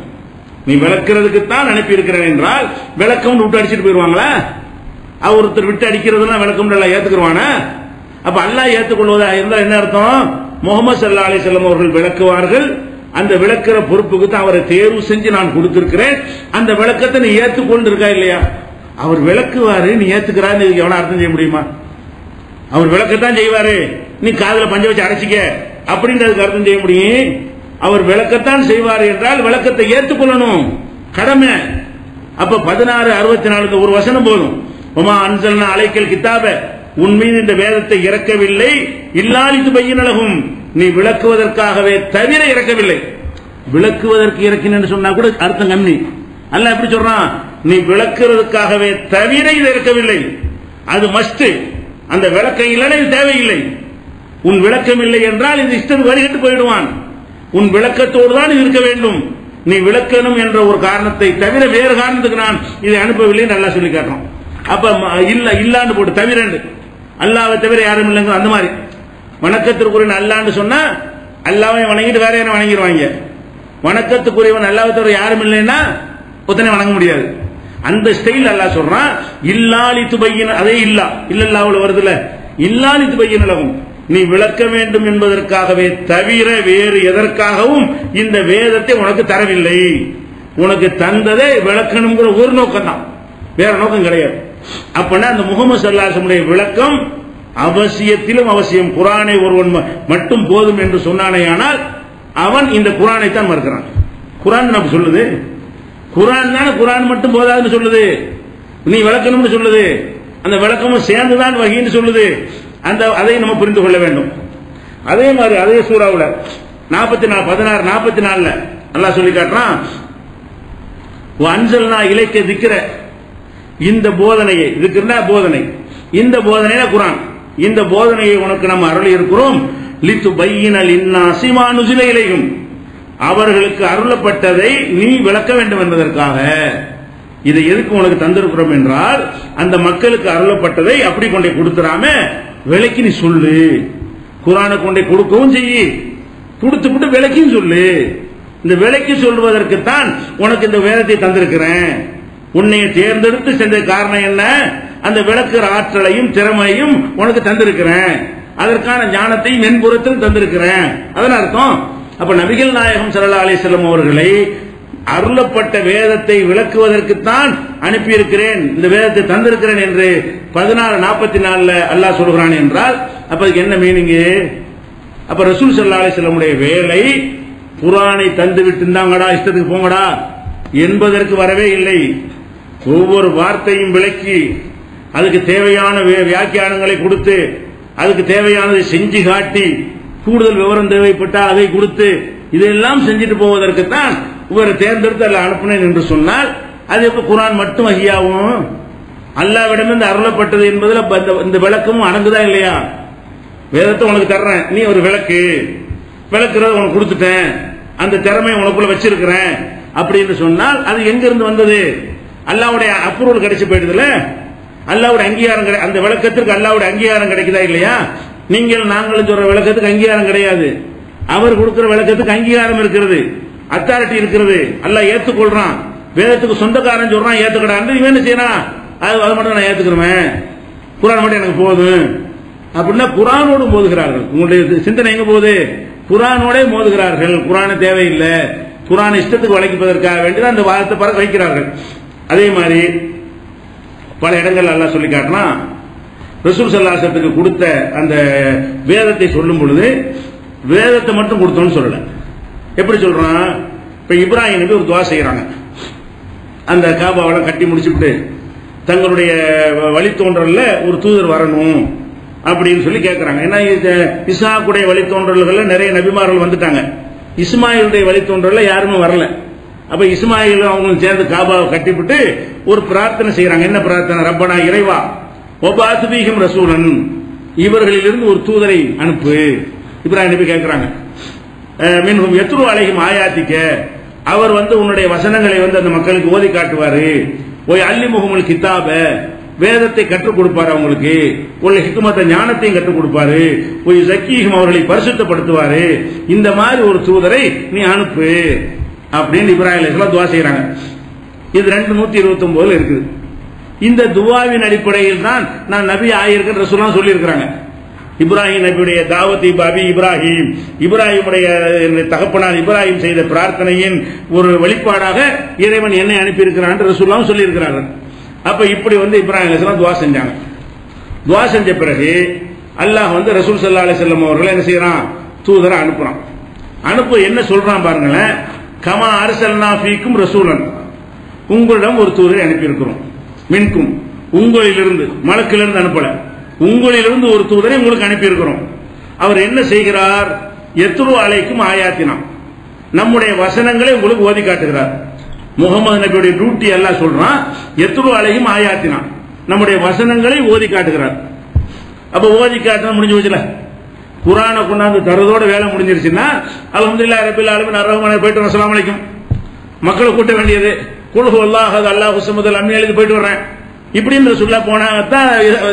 நீ விளக்குறதுக்கு தான் அனுப்பி இருக்கிறேன் என்றால் விளக்கம் விட்டு அடிச்சுட்டு போயிருவாங்களா? ஒருத்தர் விட்டு அடிக்கிறதுனா விளக்கம் ஏத்துக்குருவானா? அப்ப அல்லாஹ் ஏத்துக்கொள்வதா இருந்தால் என்ன அர்த்தம்? முஹம்மது ஸல்லல்லாஹு அலைஹி வஸல்லம் அவர்கள் விளக்குவார்கள். அந்த விளக்குற பொறுப்புக்கு தான் அவரை தேர்வு செஞ்சு நான் கொடுத்திருக்கிறேன். அந்த விளக்கத்தை நீ ஏத்துக்கொண்டு இருக்கா இல்லையா? அவர் விளக்குவாரு, நீ ஏத்துக்கிறாரு. எவனா அர்த்தம் செய்ய முடியுமா? அவர் விளக்கத்தான் செய்வாரு, நீ காதுல பஞ்ச வச்சு அடைச்சிக்க அப்படின்றதுக்கு அர்த்தம் செய்ய முடியும்? அவர் விளக்கத்தான் செய்வார் என்றால் விளக்கத்தை ஏற்றுக்கொள்ளணும், கடமை. அப்ப 16:64 ஒரு வசனம் போதும். ஒமா அன்சல்னா அலைக்கல் கிதாப, உன் மீது இந்த வேதத்தை இறக்கவில்லை இல்லாலித்து பையனலகும், நீ விளக்குவதற்காகவே தவிர இறக்கவில்லை. விளக்குவதற்கு இறக்கினு சொன்னா கூட அர்த்தம் கம்மி. அல்ல எப்படி சொல்றான்? நீ விளக்குறதுக்காகவே தவிர இது இறக்கவில்லை. அது மஸ்ட். அந்த விளக்கம் இல்லைன்னா இது தேவையில்லை. உன் விளக்கம் இல்லை என்றால் இது இஷ்டம் வரிகட்டு போயிடுவான். உன் விளக்கத்தோடு தான் இது இருக்க வேண்டும். நீ விளக்கணும் என்ற ஒரு காரணத்தை தவிர வேறு காரணத்துக்கு நான் இதை அனுப்பவில்லை நல்லா சொல்லி காட்டுறோம். அப்ப இல்ல இல்லான்னு போட்டு தவிர அல்லாவை தவிர யாரும் இல்லைங்க. அந்த மாதிரி வணக்கத்திற்குரிய அல்லான்னு சொன்னா அல்லாவை வணங்கிட்டு வேற யாரும் வணங்கிடுவாங்க. வணக்கத்துக்குரியவன் அல்லாவை தவிர யாரும் இல்லைன்னா ஒத்தனை வணங்க முடியாது. அந்த ஸ்டைல் அல்லாஹ் சொல்றான். இல்லாலித்து பையன், அதே இல்லா இல்லல்லாவுல வருதுல, இல்லாலித்து பையனலகும், நீ விளக்க வேண்டும் என்பதற்காகவே தவிர வேறு எதற்காகவும் இந்த வேதத்தை உனக்கு தரவில்லை. உனக்கு தந்ததை விளக்கணுங்கிற ஒரு நோக்கம் தான், வேற நோக்கம் கிடையாது. அப்பனா அந்த முஹம்மது ஸல்லல்லாஹு அலைஹி வஸல்லம் விளக்கம் அவசியத்திலும் அவசியம். குர்ஆனை ஒருவன் மட்டும் போதும் என்று சொன்னானேயானால் அவன் இந்த குர்ஆனை தான் மறுக்கிறான். குர்ஆன் நமக்கு சொல்லுது, குர்ஆன் தானே குர்ஆன் மட்டும் போதாதுன்னு சொல்லுது, நீ விளக்கணும்னு சொல்லுது, அந்த விளக்கமும் சேர்ந்துதான் வஹீன்னு சொல்லுது. அந்த அதை நம்ம புரிந்து கொள்ள வேண்டும். அதே மாதிரி அதே சூராவுல 16:44 அல்லாஹ் சொல்லி காட்டுறான். அன்சல்னா இலைக்க திக்கிற, இந்த போதனையை, இதுக்குன்னா போதனை, இந்த போதனையில குர்ஆன், இந்த போதனையை உனக்கு நம்ம அருளி இருக்கிறோம். லித்து பையின லின்னாஸி மா நுஸில இலைஹிம், அவர்களுக்கு அருளப்பட்டதை நீ விளக்க வேண்டும் என்பதற்காக. இதை எதுக்கு உனக்கு தந்திருக்கிறோம் என்றால் அந்த மக்களுக்கு அருளப்பட்டதை அப்படி கொண்டே கொடுத்துறாம விலைக்கு நீ சொல்லு. குர்ஆனை கொண்டே கொடுக்கவும் செய்யி, கொடுத்துட்டு விலைக்கும் சொல்லு. இந்த விலைக்கு சொல்வதற்குத்தான் உனக்கு இந்த வேதத்தை தந்திருக்கிறேன். உன்னை தேர்ந்தெடுத்து சென்ற காரணம் என்ன? அந்த விளக்குற ஆற்றலையும் திறமையும் உனக்கு தந்திருக்கிறேன், அதற்கான ஞானத்தையும் மென்புறத்தில் தந்திருக்கிறேன். அதன் அர்த்தம். அப்ப நபிகள் நாயகம் ஸல்லல்லாஹு அலைஹி வஸல்லம் அவர்களை அருளப்பட்ட வேதத்தை விளக்குவதற்குத்தான் அனுப்பியிருக்கிறேன், இந்த வேதத்தை தந்திருக்கிறேன் என்று 16:44 அல்லாஹ் சொல்கிறான் என்றால் அப்ப அதுக்கு என்ன மீனிங்? அப்ப ரசூல் ஸல்லல்லாஹு அலைஹி வஸல்லம் உடைய வேலை குர்ஆனை தந்து விட்டு இருந்தாங்கடா இஷ்டத்துக்கு போங்கடா என்பதற்கு வரவே இல்லை. ஒவ்வொரு வார்த்தையும் விளக்கி அதுக்கு தேவையான வியாக்கியானங்களை கொடுத்து அதுக்கு தேவையானதை செஞ்சு காட்டி கூடுதல் விவரம் தேவைப்பட்டால் அதை கொடுத்து இதெல்லாம் செஞ்சுட்டு போவதற்குத்தான் இவரை தேர்ந்தெடுத்து அல்ல அனுப்பினேன் என்று சொன்னால் அது எப்ப குர்ஆன் மட்டும் வஹியாவும்? அல்லாஹ்விடமிருந்து அருளப்பட்டது என்பதில் இந்த விளக்கமும் அடங்குதா இல்லையா? வேதத்தை உனக்கு தர்றேன், நீ ஒரு விளக்கு, விளக்குறத உனக்கு கொடுத்துட்டேன், அந்த திறமையை உனக்குள்ள வச்சிருக்கிறேன் அப்படின்னு சொன்னால் அது எங்கிருந்து வந்தது? அல்லாஹ்வுடைய அப்ரூவல் கிடைச்சு போயிடுதுல, அல்லாஹ்வுடைய அங்கீகாரம், அந்த விளக்கத்திற்கு அல்லாஹ்வுடைய அங்கீகாரம் கிடைக்குதா இல்லையா? நீங்கள் நாங்களும் சொல்ற விளக்கத்துக்கு அங்கீகாரம் கிடையாது, அவர் கொடுக்கிற விளக்கத்துக்கு அங்கீகாரம் இருக்கிறது, அத்தாரிட்டி இருக்கிறது, அல்லாஹ் ஏத்துக்கொள்றான். வேதத்துக்கு சொந்தக்காரன் சொல்றான் ஏத்துக்கடான்னு, இவன் என்ன செய்யறான்? அது மட்டும் நான் ஏத்துக்கிறேன், குர்ஆன் மட்டும் எனக்கு போதும் அப்படின்னா குர்ஆனோடு மோதுகிறார்கள். உங்களுடைய சிந்தனை எங்க போகுது? குர்ஆனோட மோதுகிறார்கள். குர்ஆன் தேவையில்லை, குர்ஆன் இஷ்டத்துக்கு வளைப்பதற்காக வேண்டி அந்த வாதத்தை பறக்க வைக்கிறார்கள். அதே மாதிரி பல இடங்கள் அல்லாஹ் சொல்லி காட்டினா ரசூல் ஸல்லல்லாஹு அலைஹி வஸல்லத்துக்கு கொடுத்த அந்த வேதத்தை சொல்லும் பொழுது வேதத்தை மட்டும் கொடுத்தோம்னு சொல்லல. எப்படி சொல்றான்? இப்ப இப்ராஹிம் நபி ஒரு துஆ செய்யறாங்க. அந்த காபாவை கட்டி முடிச்சுட்டு தங்களுடைய வழித்தோன்றல்ல ஒரு தூதர் வரணும் அப்படின்னு சொல்லி கேட்கிறாங்க. ஏன்னா இஸ்ஹாக்குடைய வழித்தோன்றல்கள் நிறைய நபிமார்கள் வந்துட்டாங்க. இஸ்மாயிலுடைய வழித்தோன்றல்ல யாருமே வரல. அப்ப இஸ்மாயில் அவங்க சேர்ந்து காபாவை கட்டிவிட்டு ஒரு பிரார்த்தனை செய்யறாங்க. என்ன பிரார்த்தனை? ரப்பனா இறைவா வபாத் பீஹிம் ரசூலன், இவர்களிலிருந்து ஒரு தூதரை அனுப்பு. இப்ராஹிம் நபி கேட்கிறாங்க. மின்ஹும் யத்ரு அலைஹிம் ஆயாத்திக்க, அவர் உன்னுடைய வசனங்களை அந்த மக்களுக்கு ஓதி காட்டுவாரு. ஒய் அல்லிமுஹுமுல் கிதாப, வேதத்தை கற்றுக் கொடுப்பாரு அவங்களுக்கு. ஒரு ஹிக்மத்தை ஞானத்தையும் கற்றுக் கொடுப்பாரு. ஒய் ஸக்கீஹிம், அவர்களை பரிசுத்தப்படுத்துவாரு. இந்த மாதிரி ஒரு தூதரை நீ அனுப்பு அப்படின்னு இப்ராஹிம் அலைஹிஸ்ஸலாம் துஆ செய்யறாங்க. இது 229 இருக்குது. இந்த துஆவின் அடிப்படையில் தான் நான் நபி ஆயிருக்கேன் ரசூலுல்லாஹ் சொல்லி இருக்கிறாங்க. இப்ராஹிம் நபியுடைய தாவத் பாபி இப்ராஹிம், இப்ராஹிமுடைய தகப்பனார் இப்ராஹிம் செய்த பிரார்த்தனையின் ஒரு வெளிப்பாடாக இறைவன் என்னை அனுப்பி இருக்கிறான் ரசூலுல்லாஹ் சொல்லி இருக்கிறார்கள். அப்ப இப்படி இப்ராஹிம் அலைஹிஸ்ஸலாம் துஆ செஞ்சாங்க. துஆ செஞ்ச பிறகு அல்லாஹ் ரசூல் ஸல்லல்லாஹு அலைஹி வஸல்லம் அவர்களை என்ன செய்யறான்? தூதரை அனுப்புறான். என்ன சொல்றான் பாருங்களேன். கமா அர்சல்னா ஃபீக்கும் ரசூலன், உங்களிடம் ஒரு தூதரை அனுப்பி இருக்கிறோம். மின்கும், உங்களிலிருந்து, மலக்கிலிருந்து அனுப்பல, உங்களிலிருந்து ஒரு தூதரை உங்களுக்கு அனுப்பி இருக்கிறோம். அவர் என்ன செய்கிறார்? யத்ரு அலைக்கும் ஆயாத்தினா, நம்முடைய வசனங்களை உங்களுக்கு ஓதி காட்டுகிறார். முகமது நபியுடைய டியூட்டி எல்லாம் சொல்றான். யத்ரு அலைக்கும் ஆயாத்தினா, நம்முடைய வசனங்களை ஓதி காட்டுகிறார். அப்ப ஓதி காட்டுனா முடிஞ்சு வச்சுல, குர்ஆனை கொண்டாந்து தரதோட வேலை முடிஞ்சிருச்சுன்னா அல்ஹம்துலில்லாஹி ரப்பில் ஆலமீன் அர்ரஹ்மான் போயிட்டு அஸ்ஸலாமு அலைக்கும் மக்களை கூட்ட வேண்டியது. குல் ஹுவல்லாஹு அஹத் அல்லாஹு ஸமத் லம் யலித் போயிட்டு வர்றேன் இப்படின்ற சொல்ல போனா தான்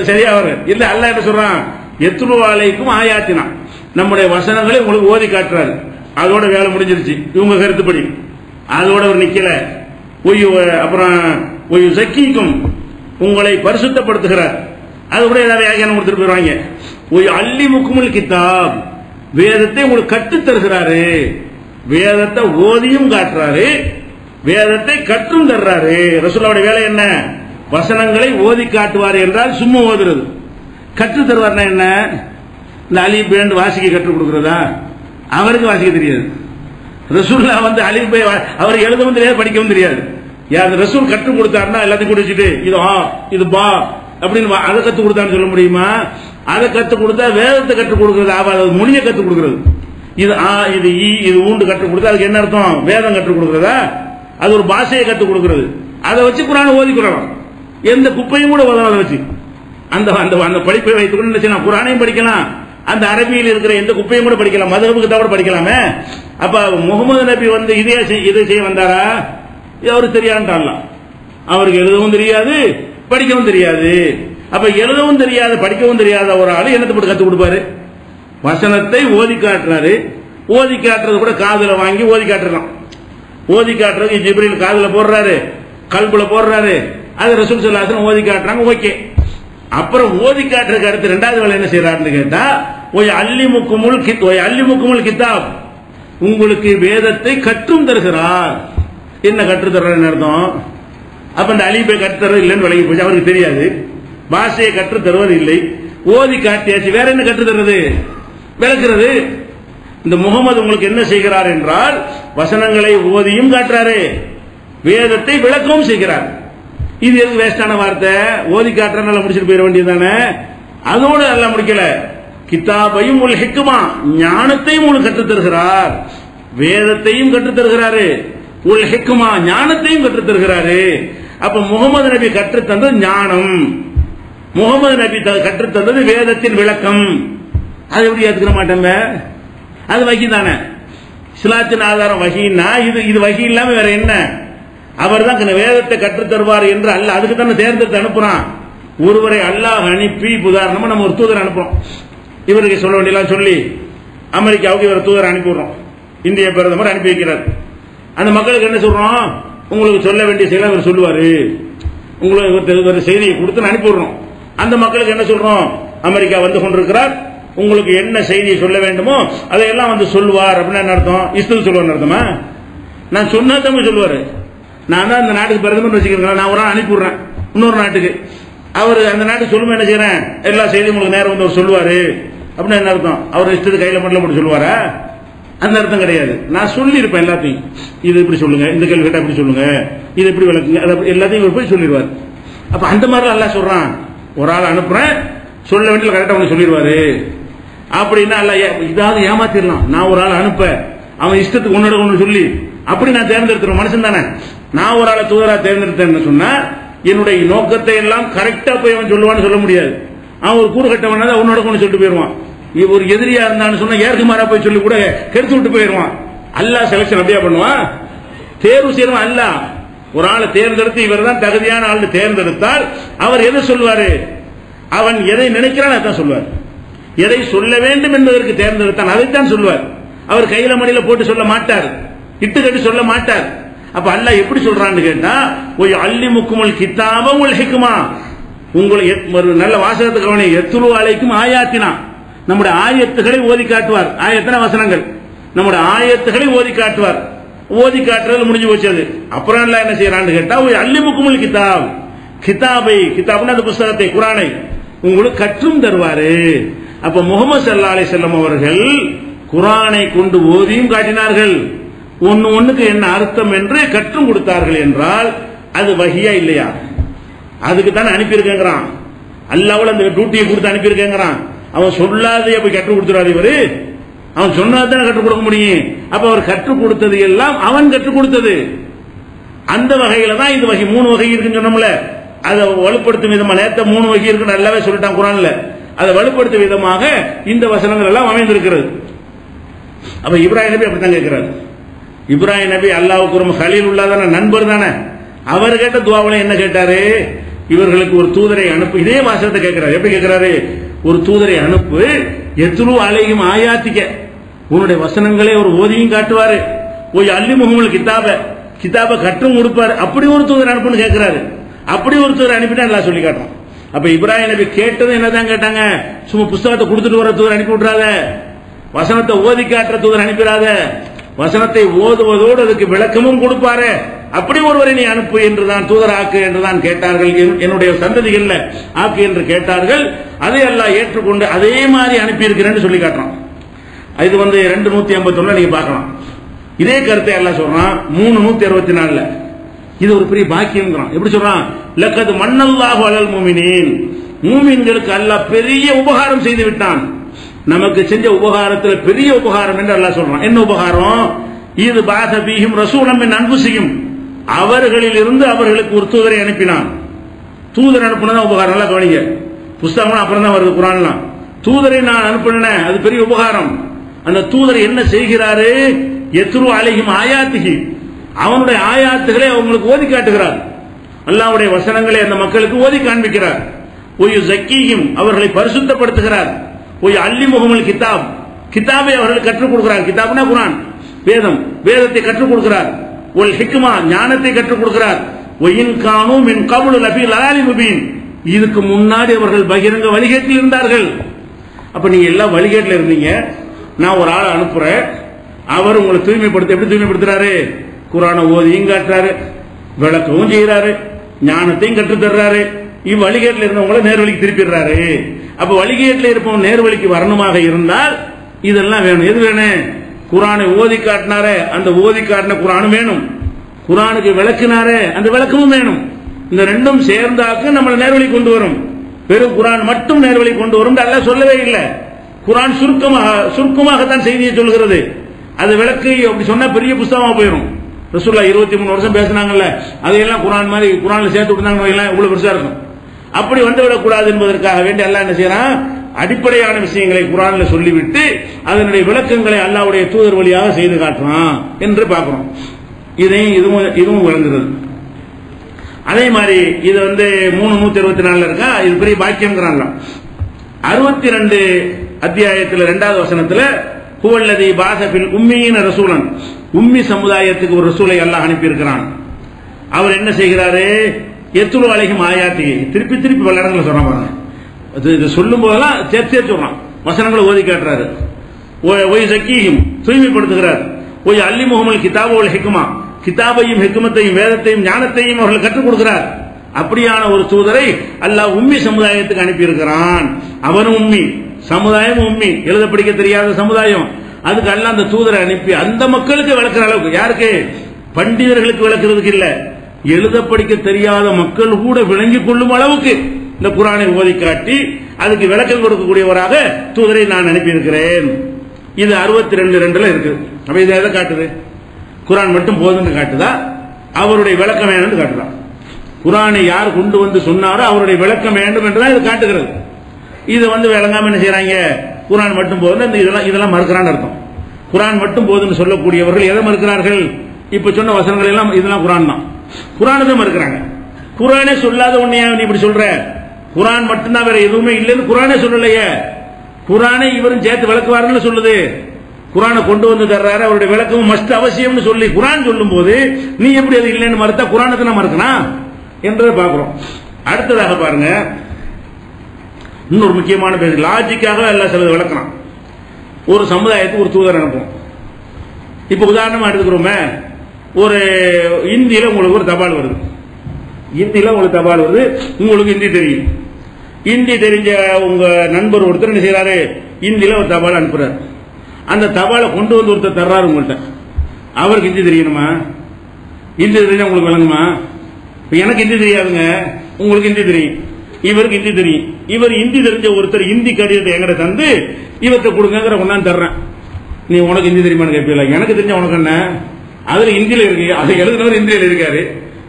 சரியா வரும். இல்ல அல்லாஹ் என்ன சொல்றான்? யத்ரு அலைக்கும் ஆயாத்தினா, நம்முடைய வசனங்களை உங்களுக்கு ஓதி காட்டுறாரு. அதோட வேலை முடிஞ்சிருச்சு இவங்க கருத்துப்படி. அதோட அவர் நிக்கல. அப்புறம் ஒய் ஸக்கீக்கும், உங்களை பரிசுத்தப்படுத்துகிறார். அது கூட ஏதாவது வியாக்கியானம் கொடுத்துட்டு போயிருவாங்க. ஒய் அல்லிமுக்குமுல் கிதாப், வேதத்தை உங்களுக்கு கற்றுத் தருகிறாரு. வேதத்தை ஓதியும் காட்டுறாரு, வேதத்தை கற்றும் தர்றாரு. ரசூலுல்லாஹ்வுடைய வேலை என்ன? வசனங்களை ஓதி காட்டுவார் என்றால் சும்மா ஓதுறது. கற்று தருவார்னா என்ன? இந்த அலிஃப் பேண்ட் வாசிக்க கற்றுக் கொடுக்கிறதா? அவருக்கு வாசிக்க தெரியாது. ரசூலுல்லாஹ் அலிஃப் பே அவர் எழுதவும் தெரியாது, படிக்கவும் தெரியாது. யார் ரசூல் கற்றுக் கொடுத்தாருன்னா எல்லாத்தையும் குடிச்சிட்டு இது இது பா அப்படின்னு அதை கற்றுக் கொடுத்தான்னு சொல்ல முடியுமா? அதை கற்றுக் கொடுத்தா வேதத்தை கற்றுக் கொடுக்கிறது ஆகாது, மொழியை கற்றுக் கொடுக்கிறது. இது இது இது ஊண்டு கற்றுக் கொடுத்தா அதுக்கு என்ன அர்த்தம்? வேதம் கற்றுக் கொடுக்கிறதா? அது ஒரு பாஷையை கற்றுக் கொடுக்கிறது. அதை வச்சு குர்ஆனை ஓதிக்கிறோம். எந்த குப்பையும் கூட ஓதலாம். அதை வச்சு அந்த அந்த படிப்பை வைத்துக் கொண்டு நான் குர்ஆனையும் படிக்கலாம், அந்த அரபியில் இருக்கிற எந்த குப்பையும் கூட படிக்கலாம், மதுஹபுக்கு தவிர படிக்கலாமே. அப்ப முகமது நபி இதை செய்ய வந்தாரா? அவருக்கு தெரியாதுன்னு அவருக்கு எழுதவும் தெரியாது, படிக்கவும் தெரியாது. அப்ப எழுதவும் தெரியாது, படிக்கவும் தெரியாத ஒரு ஆளு என்னத்தை போட்டு கற்றுக் கொடுப்பாரு? வசனத்தை ஓதி காட்டுறாரு. ஓதி காட்டுறது கூட காதுல வாங்கி ஓதி காட்டுறான். ஓதி காட்டுறது ஜிப்ரீல் காதுல போடுறாரு, கல்புல போடுறாரு. அது ரசூல் ஸல்லல்லாஹு அலைஹி வஸல்லம் ஓதி காட்டுறாங்க. ஓகே. அப்புறம் ஓதி காட்டுறதுக்கு அடுத்து ரெண்டாவது வேலை என்ன செய்யறாருன்னு கேட்டா, ஒய் அல்லிமுக்குமுல் கிதாப், உங்களுக்கு வேதத்தை கற்றும் தருகிறார். என்ன கற்று தர்றாருன்னு அர்த்தம்? அப்ப இந்த அலிபை கற்று தருவது இல்லைன்னு விளங்கி போச்சு. அவருக்கு தெரியாது, பாஷையை கற்று தருவது இல்லை. ஓதி காட்டியாச்சு, வேற என்ன கற்று தருவது? விளக்குறது. இந்த முகமது உங்களுக்கு என்ன செய்கிறார் என்றால் வசனங்களை ஓதியும் காட்டுறாரு, வேதத்தை விளக்கவும் செய்கிறார். இது எது வேஸ்டான வார்த்தை? ஓதி காட்டுறதுனால முடிச்சுட்டு போயிட வேண்டியதானே. அதோடு எல்லாம் முடிக்கல. கிதாபையும் உல் ஹிக்மா, ஞானத்தையும் உங்களுக்கு கற்றுத் தருகிறார். வேதத்தையும் கற்றுத் தருகிறாரு, உல் ஹிக்மா ஞானத்தையும் கற்றுத் தருகிறாரு. அப்ப முகமது நபி கற்றுத் தந்தது ஞானம், முகமது நபி கற்றுத் தந்தது வேதத்தின் விளக்கம். அது எப்படி ஏத்துக்க மாட்டோங்க? அது வகி தானே. இஸ்லாத்தின் ஆதாரம் வகின்னா இது வகி இல்லாம வேற என்ன? அவர் தான் வேதத்தை கற்றுத் தருவார் என்று அல்லாஹ் அதுக்கு தானே தேர்ந்தெடுத்து அனுப்புறான். ஒருவரை அல்லாஹ் அனுப்பி, உதாரணமா நம்ம ஒரு தூதர் அனுப்புறோம், இவருக்கு சொல்ல வேண்டியெல்லாம் சொல்லி அமெரிக்காவுக்கு இவர் தூதர் அனுப்பிடுறோம். இந்திய பிரதமர் அனுப்பி வைக்கிறார். அந்த மக்களுக்கு என்ன சொல்றோம்? உங்களுக்கு சொல்ல வேண்டிய செய்தி அவர் சொல்லுவாரு. உங்களுக்கு ஒரு செய்தியை கொடுத்து அனுப்பிடுறோம். அந்த மக்களுக்கு என்ன சொல்றோம்? அமெரிக்கா வந்து கொண்டிருக்கிறார், உங்களுக்கு என்ன செய்தியை சொல்ல வேண்டுமோ அதையெல்லாம் சொல்லுவார் அப்படின்னு அர்த்தம். இஸ்து சொல்லுவார் அர்த்தமா? நான் சொன்னா தமிழ் சொல்லுவாரு. நான் தான் அந்த நாட்டுக்கு பிரதமர் வச்சுக்கிறேன், நான் ஒரு நாள் அனுப்பிவிடுறேன் இன்னொரு நாட்டுக்கு. அவர் அந்த நாட்டுக்கு சொல்லுமா என்ன செய்யறேன், எல்லா செய்தியும் உங்களுக்கு நேரம் வந்து அவர் சொல்லுவாரு அப்படின்னு என்ன அர்த்தம்? அவர் இஷ்டத்துக்கு கையில மட்டும் போட்டு சொல்லுவாரா? அந்த அர்த்தம் கிடையாது. நான் சொல்லியிருப்பேன் எல்லாத்தையும், இது இப்படி சொல்லுங்க, இந்த கேள்வி கேட்டா இப்படி சொல்லுங்க, இது இப்படி விளக்குங்க, எல்லாத்தையும் இவர் போய் சொல்லிடுவார். அப்ப அந்த மாதிரி எல்லாம் சொல்றான், ஒரு ஆள் அனுப்புறேன் சொல்ல வேண்டிய கரெக்டா அவனுக்கு சொல்லிடுவாரு அப்படின்னா அல்ல இதாவது ஏமாத்திடலாம். நான் ஒரு ஆள் அனுப்ப அவன் இஷ்டத்துக்கு ஒன்னோட ஒன்று சொல்லி அப்படி நான் தேர்ந்தெடுத்துறேன் மனுஷன் தானே. நான் ஒரு ஆளை தூதரா தேர்ந்தெடுத்தேன்னு சொன்னா என்னுடைய நோக்கத்தை எல்லாம் கரெக்டா போய் அவன் சொல்லுவான்னு சொல்ல முடியாது. அவன் ஒரு கூறு கட்டவனா உன்னோட கொண்டு சொல்லிட்டு போயிருவான். ஒரு எதிரியா இருந்தான்னு சொன்னா ஏற்கு மாறா போய் சொல்லி கூட கெடுத்து விட்டு போயிருவான். அல்லாஹ் செலக்ஷன் அப்படியா பண்ணுவான், தேர்வு செய்யறவன் அல்லாஹ். ஒரு ஆளை தேர்ந்தெடுத்து இவர் தான் தகுதியான ஆள் தேர்ந்தெடுத்தால் அவர் எதை சொல்வாரு, அவன் எதை நினைக்கிறான் அதான் சொல்வார். எதை சொல்ல வேண்டும் என்பதற்கு தேர்ந்தெடுத்தான் அதைத்தான் சொல்வார். அவர் கையில மடியில போட்டு சொல்ல மாட்டார், இட்டு கட்டி சொல்ல மாட்டார். அப்ப அல்லாஹ் எப்படி சொல்றான்னு கேட்டா, ஒய் அல்லிமுக்குமுல் கிதாப வல் ஹிக்மா, உங்களை ஒரு நல்ல வாசகத்தை கவனி, எத்துலு அலைக்கும் ஆயாத்தினா, நம்முடைய ஆயத்துகளை ஓதி காட்டுவார். ஆயத்தன வசனங்கள், நம்முடைய ஆயத்துகளை ஓதி காட்டுவார். ஓதி காட்டுறது முடிஞ்சு போச்சது. அப்புறம் எல்லாம் என்ன செய்யறான்னு கேட்டா, ஒய் அல்லிமுக்குமுல் கிதாப், கிதாபை, கிதாப்னா அந்த புஸ்தகத்தை குர்ஆனை உங்களுக்கு கற்றும் தருவாரு. அப்ப முஹம்மது ஸல்லல்லாஹு அலைஹி வஸல்லம் அவர்கள் குர்ஆனை கொண்டு ஓதியும் காட்டினார்கள், ஒண்ணுக்கு என்ன அர்த்தம் என்று கற்றும் கொடுத்தார்கள் என்றால் அது வஹியா இல்லையா? அதுக்கு தானே அனுப்பியிருக்கேங்கிறான். அல்லாஹ்வுல அந்த டியூட்டியை கொடுத்து அனுப்பியிருக்கேங்கிறான். அவன் சொல்லாதையே போய் கற்றுக் கொடுத்துறாரு இவரு. அவன் சொன்னாதான் கற்றுக் கொடுக்க முடியும். அப்ப அவர் கற்றுக் கொடுத்தது எல்லாம் அவன் கற்றுக் கொடுத்தது. அந்த வகையில தான் இந்த வகை 3 வகை இருக்குன்னு சொன்னோம்ல, அதை வலுப்படுத்தும் விதமா நேரத்தை 3 வகை இருக்குன்னு நல்லாவே சொல்லிட்டான் குர்ஆன்ல. அதை வலுப்படுத்தும் விதமாக இந்த வசனங்கள் எல்லாம் அமைந்திருக்கிறது. அப்ப இப்ராஹிம் நபி அப்படித்தான் கேட்கிறாரு. இப்ராஹிம் நபி அல்லாஹ்வுக்கு ஒரு கலீல் உள்ளதான நண்பர் தானே. அவர் கேட்ட துஆவுல என்ன கேட்டாரு, இவர்களுக்கு ஒரு தூதரை அனுப்பு. இதே வாசகத்தை கேட்கிறாரு. எப்படி கேட்கிறாரு, ஒரு தூதரை அனுப்பு, எத்லு அலைஹிம் ஆயாத்திக, உன்னுடைய வசனங்களே ஒரு ஓதியும் காட்டுவாரு, ஒய் அல்லிமுஹுமுல் கிதாப, கிதாப கற்றும் கொடுப்பாரு. அப்படி ஒரு தூதர் அனுப்புன்னு கேட்கிறாரு. அப்படி ஒரு தூதர் அனுப்பிட்டா எல்லாம் சொல்லி காட்டுறோம். அப்ப இப்ராஹிம் நபி கேட்டது என்னதான் கேட்டாங்க, சும்மா புஸ்தகத்தை கொடுத்துட்டு வர தூதர் அனுப்பி விட்டுறாத, வசனத்தை ஓதி காட்டுற தூதர் அனுப்பிடாத, வசனத்தை ஓதுவதோடு அதுக்கு விளக்கமும் கொடுப்பாரு, அப்படி ஒருவரை நீ அனுப்பு என்றுதான் தூதர் ஆக்கு என்றுதான் கேட்டார்கள். என்னுடைய சந்ததிகள்ல ஆக்கு என்று கேட்டார்கள். அதை அல்லாஹ் ஏற்றுக்கொண்டு அதே மாதிரி அனுப்பி இருக்கிறேன்னு சொல்லி காட்டுறான். இது 251 நீங்க பார்க்கலாம். இதே கருத்தை அல்லாஹ் சொல்றான் 364. இது ஒரு பெரிய பாக்கியம். எப்படி சொல்றான், லக்கது மன்னல்லாஹு அலல் முஃமினீன், மூமின்களுக்கு அல்லாஹ் பெரிய உபகாரம் செய்து விட்டான். நமக்கு செஞ்ச உபகாரத்தில் பெரிய உபகாரம் என்று அல்லாஹ் சொல்றான். என்ன உபகாரம், இது பாத பீஹிம் ரசூலம் மின் அன்ஃபுஸிஹிம், அவர்களில் இருந்து அவர்களுக்கு ஒரு தூதரை அனுப்பினான். தூதர் அனுப்பினதான் உபகாரம். நல்லா கவனிங்க, புஸ்தகம் அப்புறம் தான் வருது குர்ஆன்லாம். தூதரை நான் அனுப்பினேன், அது பெரிய உபகாரம். அந்த தூதர் என்ன செய்கிறாரு, எத்லு அலைஹிம் ஆயாத்திஹி, அவனுடைய ஆயாத்துகளை அவங்களுக்கு ஓதி காட்டுகிறார். அல்லாஹ்வுடைய வசனங்களை அந்த மக்களுக்கு ஓதி காண்பிக்கிறார். ஒய் ஸக்கீஹிம், அவர்களை பரிசுத்தப்படுத்துகிறார். ஒய் அல்லிமுஹுமுல் கிதாப், கிதாபை அவர்களுக்கு கற்றுக் கொடுக்கிறார். கிதாப்னா குர்ஆன், வேதம், வேதத்தை கற்றுக் கொடுக்கிறார். ஒல் ஹிக்மா, ஞானத்தை கற்றுக் கொடுக்கிறார். ஒயின் கானூ மின் கப்லு லஃபீ லலாலின் முபீன், இதுக்கு முன்னாடி அவர்கள் பகிரங்க வழிகேட்டில் இருந்தார்கள். அப்ப நீங்க எல்லாம் வழிகேட்டில் இருந்தீங்க, நான் ஒரு ஆளை அனுப்புறேன், அவர் உங்களை தூய்மைப்படுத்த, எப்படி தூய்மைப்படுத்துறாரு, குர்ஆனை ஓதியும் காட்டுறாரு, விளக்கவும் செய்யறாரு, ஞானத்தையும் கற்றுத் தர்றாரு. இவ்வழிகேட்டில் இருந்தவங்களை நேர்வழிக்கு திருப்பிடுறாரு. அப்ப வழிகேட்டில் இருப்பவன் நேர்வழிக்கு வரணுமாக இருந்தால் இதெல்லாம் வேணும். எது வேணும், குர்ஆனை ஓதி காட்டினாரே அந்த ஓதி காட்டின குர்ஆனும் வேணும், குர்ஆனுக்கு விளக்குனாரே அந்த விளக்கமும் வேணும். இந்த ரெண்டும் சேர்ந்தாக்கு நம்மளை நேர்வழி கொண்டு வரும். வெறும் குர்ஆன் மட்டும் நேர்வழி கொண்டு வரும் அல்லாஹ் சொல்லவே இல்லை. குர்ஆன் சுருக்கமாகத்தான் செய்தியை சொல்கிறது. அது விளக்கு அப்படி சொன்னா பெரிய புஸ்தகமா போயிடும். ரசூலுல்லாஹ் 23 வருஷம் பேசினாங்கல்ல, அதையெல்லாம் குர்ஆன் மாதிரி குர்ஆன்ல சேர்த்து விட்டாங்க, இவ்வளவு பெருசா இருக்கும். அப்படி வந்துவிடக்கூடாது என்பதற்காக வேண்டி அல்லாஹ் என்ன செய்யறான், அடிப்படையான விஷயங்களை குர்ஆன்ல சொல்லிவிட்டு அதனுடைய விளக்கங்களை அல்லாஹ்வுடைய தூதர் வழியாக செய்து காட்டுறான் என்று பார்க்கிறோம். இதுவும் விளங்குகிறது. அதே மாதிரி இது 324 இருக்கா, இது பெரிய பாக்கியம்ங்கிறாங்க. 62 அத்தியாயத்தில் 2வது வசனத்தில் ஹுவல்லதி பாஸபில் உம்மீன ரசூலன், உம்மி சமுதாயத்துக்கு ஒரு ரசூலை அல்லாஹ் அனுப்பி இருக்கிறான். அவர் என்ன செய்கிறாரு, எத்லு அலைஹிம் ஆயாத்தி, திருப்பி திருப்பி பல இடங்களை சொல்றான் பாருங்க. இது சொல்லும் போதெல்லாம் சேர்த்தே சொல்றான், வசனங்களை ஓதி காட்டுறாரு. ஒய் ஸக்கீஹிம், தூய்மைப்படுத்துகிறார். ஒய் அல்லிமுஹுமுல் கிதாப வல் ஹிக்மா, கிதாபையும் ஹிக்மத்தையும் வேதத்தையும் ஞானத்தையும் அவர்கள் கற்றுக் கொடுக்கிறார். அப்படியான ஒரு தூதரை அல்லாஹ் உம்மி சமுதாயத்துக்கு அனுப்பி இருக்கிறான். அவனும் உம்மி, சமுதாயம் உம்மி, எழுத படிக்க தெரியாத சமுதாயம். அதுக்கு அல்லாஹ் அந்த தூதரை அனுப்பி அந்த மக்களுக்கு விளக்குற அளவுக்கு, யாருக்கு? பண்டிதர்களுக்கு விளக்குறதுக்கு இல்ல, எழுத படிக்க தெரியாத மக்கள் கூட விளங்கிக் கொள்ளும் அளவுக்கு இந்த குர்ஆனை ஓதி காட்டி அதுக்கு விளக்கம் கொடுக்கக்கூடியவராக தூதரை நான் அனுப்பியிருக்கிறேன். இது 62:2 இருக்கு. அப்ப இது எதை காட்டுது? குர்ஆன் மட்டும் போதுன்னு காட்டுதா, அவருடைய விளக்கம் வேணும்னு காட்டுதா? குர்ஆனை யார் கொண்டு வந்து சொன்னாரோ அவருடைய விளக்கம் வேண்டும் என்றுதான் இது காட்டுகிறது. இது விளங்காம என்ன செய்யறாங்க? குர்ஆன் மட்டும் போதும், இதெல்லாம் மறுக்கிறான்னு அர்த்தம். குர்ஆன் மட்டும் போதுன்னு சொல்லக்கூடியவர்கள் எதை மறுக்கிறார்கள்? இப்ப சொன்ன வசனங்கள் எல்லாம் இதெல்லாம் குர்ஆன் தான். குர்ஆனை தான் மறுக்கிறாங்க. குர்ஆனே சொல்லாத உன்னையா நீ இப்படி சொல்ற? குர்ஆன் மட்டும்தான், வேற எதுவுமே இல்லைன்னு குர்ஆனே சொல்லலையே. குர்ஆனை இவரும் சேர்த்து விளக்குவாருன்னு சொல்லுது. குர்ஆனை கொண்டு வந்து தர்றாரு, அவருடைய விளக்கமும் மஸ்ட் அவசியம்னு சொல்லி குர்ஆன் சொல்லும் போது நீ எப்படி அது இல்லைன்னு மறுத்தா குர்ஆனுக்கு நான் மறுக்கணும் என்றதை பார்க்கிறோம். அடுத்ததாக பாருங்க, இன்னொரு முக்கியமான பேர், லாஜிக்காக எல்லாம் சிலது விளக்கலாம். ஒரு சமுதாயத்துக்கு ஒரு தூதர் அனுப்பும். இப்ப உதாரணமா எடுத்துக்கிறோமே, ஒரு இந்தியில உங்களுக்கு ஒரு தபால் வருது. இந்தியில உங்களுக்கு தபால் வருது, உங்களுக்கு இந்தி தெரியும். இந்தி தெரிஞ்ச உங்க நண்பர் ஒருத்தர் என்ன செய்யறாரு? இந்தியில ஒரு தபால் அனுப்புறாரு. அந்த தபாலை கொண்டு வந்து ஒருத்தர் தர்றாரு உங்கள்கிட்ட. அவருக்கு இந்தி தெரியணுமா? இந்தி தெரிஞ்சா உங்களுக்கு விளங்குமா? எனக்கு இந்தி தெரியாதுங்க, உங்களுக்கு இந்தி தெரியும், இவருக்கு இந்தி தெரியும். இவர் இந்தி தெரிஞ்ச ஒருத்தர் இந்தி கடிதத்தை எங்கிட்ட தந்து இவர்கிட்ட கொடுங்கிற கொண்டாந்து தர்றேன். நீ உனக்கு இந்தி தெரியுமான்னு கேட்பீங்களா? எனக்கு தெரிஞ்ச உனக்கு என்ன, அதுல இந்தியில இருக்கு, அதை எழுதுனவர் இந்தியில இருக்காரு,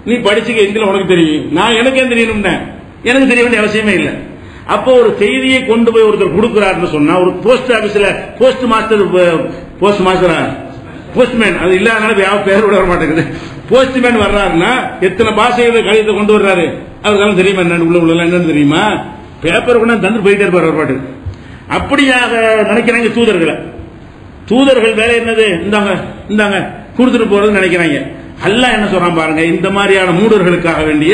நீ படிச்சுக்க, இந்தியில உனக்கு தெரியும், நான் எனக்கு ஏன் தெரியணும்னு எனக்கு தெரிய வேண்டிய அவசியமே இல்லை. அப்போ ஒரு செய்தியை கொண்டு போய் ஒருத்தர் கொடுக்கிறாருன்னு சொன்னா, ஒரு போஸ்ட் ஆபீஸ்ல போஸ்ட் மாஸ்டரா போஸ்ட்மேன், அது இல்லாதனால பேர் விட வர மாட்டேங்குது. போஸ்ட்மேன் வர்றாருன்னா எத்தனை பாஷைகளை கடிதத்தை கொண்டு வர்றாரு, அவருக்கெல்லாம் தெரியுமா என்னன்னு, உள்ள என்னன்னு தெரியுமா? பேப்பர் கொண்டு தந்து போயிட்டே இருப்பார் ஒரு பாட்டு. அப்படியாக நினைக்கிறாங்க தூதர்களை. தூதர்கள் வேலை என்னது? இந்தாங்க கொடுத்துட்டு போறது நினைக்கிறாங்க. அல்லாஹ் என்ன சொல்றான் பாருங்க, இந்த மாதிரியான மூடர்களுக்காக வேண்டிய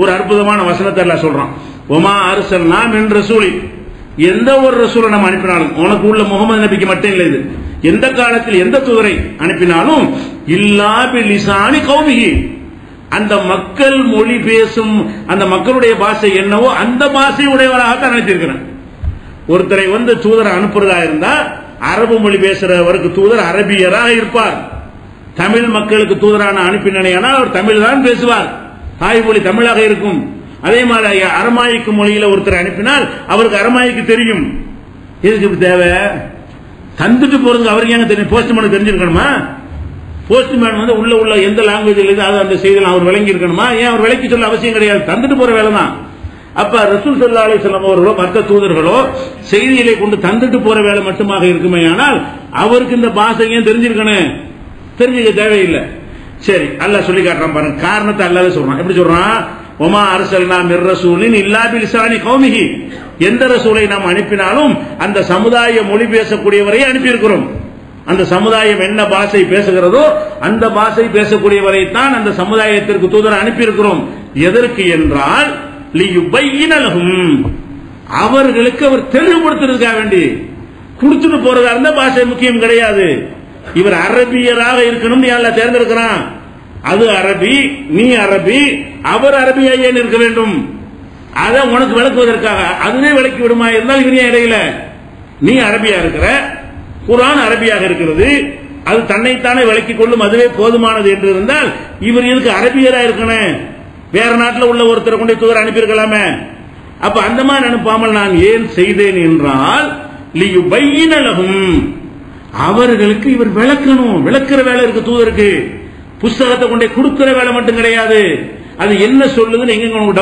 ஒரு அற்புதமான வசனத்தை அல்லாஹ் சொல்றான். ஒமா அர்சல்னா மின் ரசூலி, எந்த ஒரு ரசூலை நம்ம அனுப்பினாலும், உனக்கு உள்ள முகமது நபிக்கு மட்டும் இல்லை, இது எந்த காலத்தில் எந்த தூதரை அனுப்பினாலும் இல்லா பிலிசானி கௌமிஹி, அந்த மக்கள் மொழி பேசும் அந்த மக்களுடைய பாஷை என்னவோ அந்த பாஷை உடையவராகத்தான் அனுப்பியிருக்கிறேன். ஒருத்தரை தூதரை அனுப்புறதா இருந்தா அரபு மொழி பேசுறவருக்கு தூதர் அரபியராக இருப்பார். தமிழ் மக்களுக்கு தூதரான அனுப்பினால் அவர் தமிழ் தான் பேசுவார், தாய்மொழி தமிழாக இருக்கும். அதே மாதிரி அரமாய்க்கு மொழியில ஒருத்தர் அனுப்பினால் அவருக்கு அரமாய்க்கு தெரியும். எதுக்கு இப்படி தேவை? தந்துட்டு போறதுக்கு அவருக்கு ஏங்க தெரியும்? போஸ்ட்மேனுக்கு தெரிஞ்சிருக்கணுமா? போஸ்ட்மேன் உள்ள எந்த லாங்குவேஜ் அந்த செய்தியில் அவர் விளங்கி இருக்கணுமா? ஏன் அவர் விளக்கி சொல்ல அவசியம் கிடையாது, தந்துட்டு போற வேலை தான். அப்ப ரசூல் ஸல்லல்லாஹு அலைஹி வஸல்லம் அவர்களோ மற்ற தூதர்களோ செய்திகளை கொண்டு தந்துட்டு போற வேலை மட்டுமாக இருக்குமே, ஆனால் அவருக்கு இந்த பாஷையும் தெரிஞ்சிருக்கணும், தெரிஞ்சுக்க தேவையில்லை. சரி, அல்லாஹ் சொல்லி காட்டுறான் பாருங்க. காரணத்தை அல்லாஹ் சொல்றான். எப்படி சொல்றான்? ஒமா அர்சல்னா மிர் ரசூலின் இல்லா பிலிசானி கௌமிஹி, எந்த ரசூலை நாம் அனுப்பினாலும் அந்த சமுதாய மொழி பேசக்கூடியவரை அனுப்பி இருக்கிறோம். அந்த சமுதாயம் என்ன பாஷை பேசுகிறதோ அந்த பாஷை பேசக்கூடியவரை தான் அந்த சமுதாயத்திற்கு தூதர் அனுப்பி இருக்கிறோம். எதற்கு என்றால் லியுபையின லஹும், அவர்களுக்கு அவர் தெளிவுபடுத்துறதுக்காக வேண்டி. கொடுத்துட்டு போறதா இருந்தா பாஷை முக்கியம் கிடையாது. இவர் அரபியராக இருக்கணும்னு அல்லாஹ் தேர்ந்தெடுக்கிறான். அது அரபி, நீ அரபி, அவர் அரபியா ஏன் இருக்க வேண்டும்? அதை உனக்கு விளக்குவதற்காக அதுவே விளக்கி விடுமா இருந்தால் இவனே இடையில நீ அரபியா இருக்கிற, குர்ஆன் அரபியாக இருக்கிறது, அது தன்னைத்தானே விளக்கிக் கொள்ளும், அதுவே போதுமானது என்று இருந்தால் இவர் எதுக்கு அரபியரா இருக்கணும்? வேற நாட்டில் உள்ள ஒருத்தரை கொண்டு தூதர் அனுப்பியிருக்கலாமே. அப்ப அந்த மாதிரி அனுப்பாமல் நான் ஏன் செய்தேன் என்றால் லியுபையின லஹும், அவர்களுக்கு இவர் விளக்கணும். விளக்குற வேலை இருக்கு தூதருக்கு, புஸ்தகத்தை கொண்டே கொடுக்கிற வேலை மட்டும் கிடையாது. அது என்ன சொல்லுதுன்னு எங்க டவுட்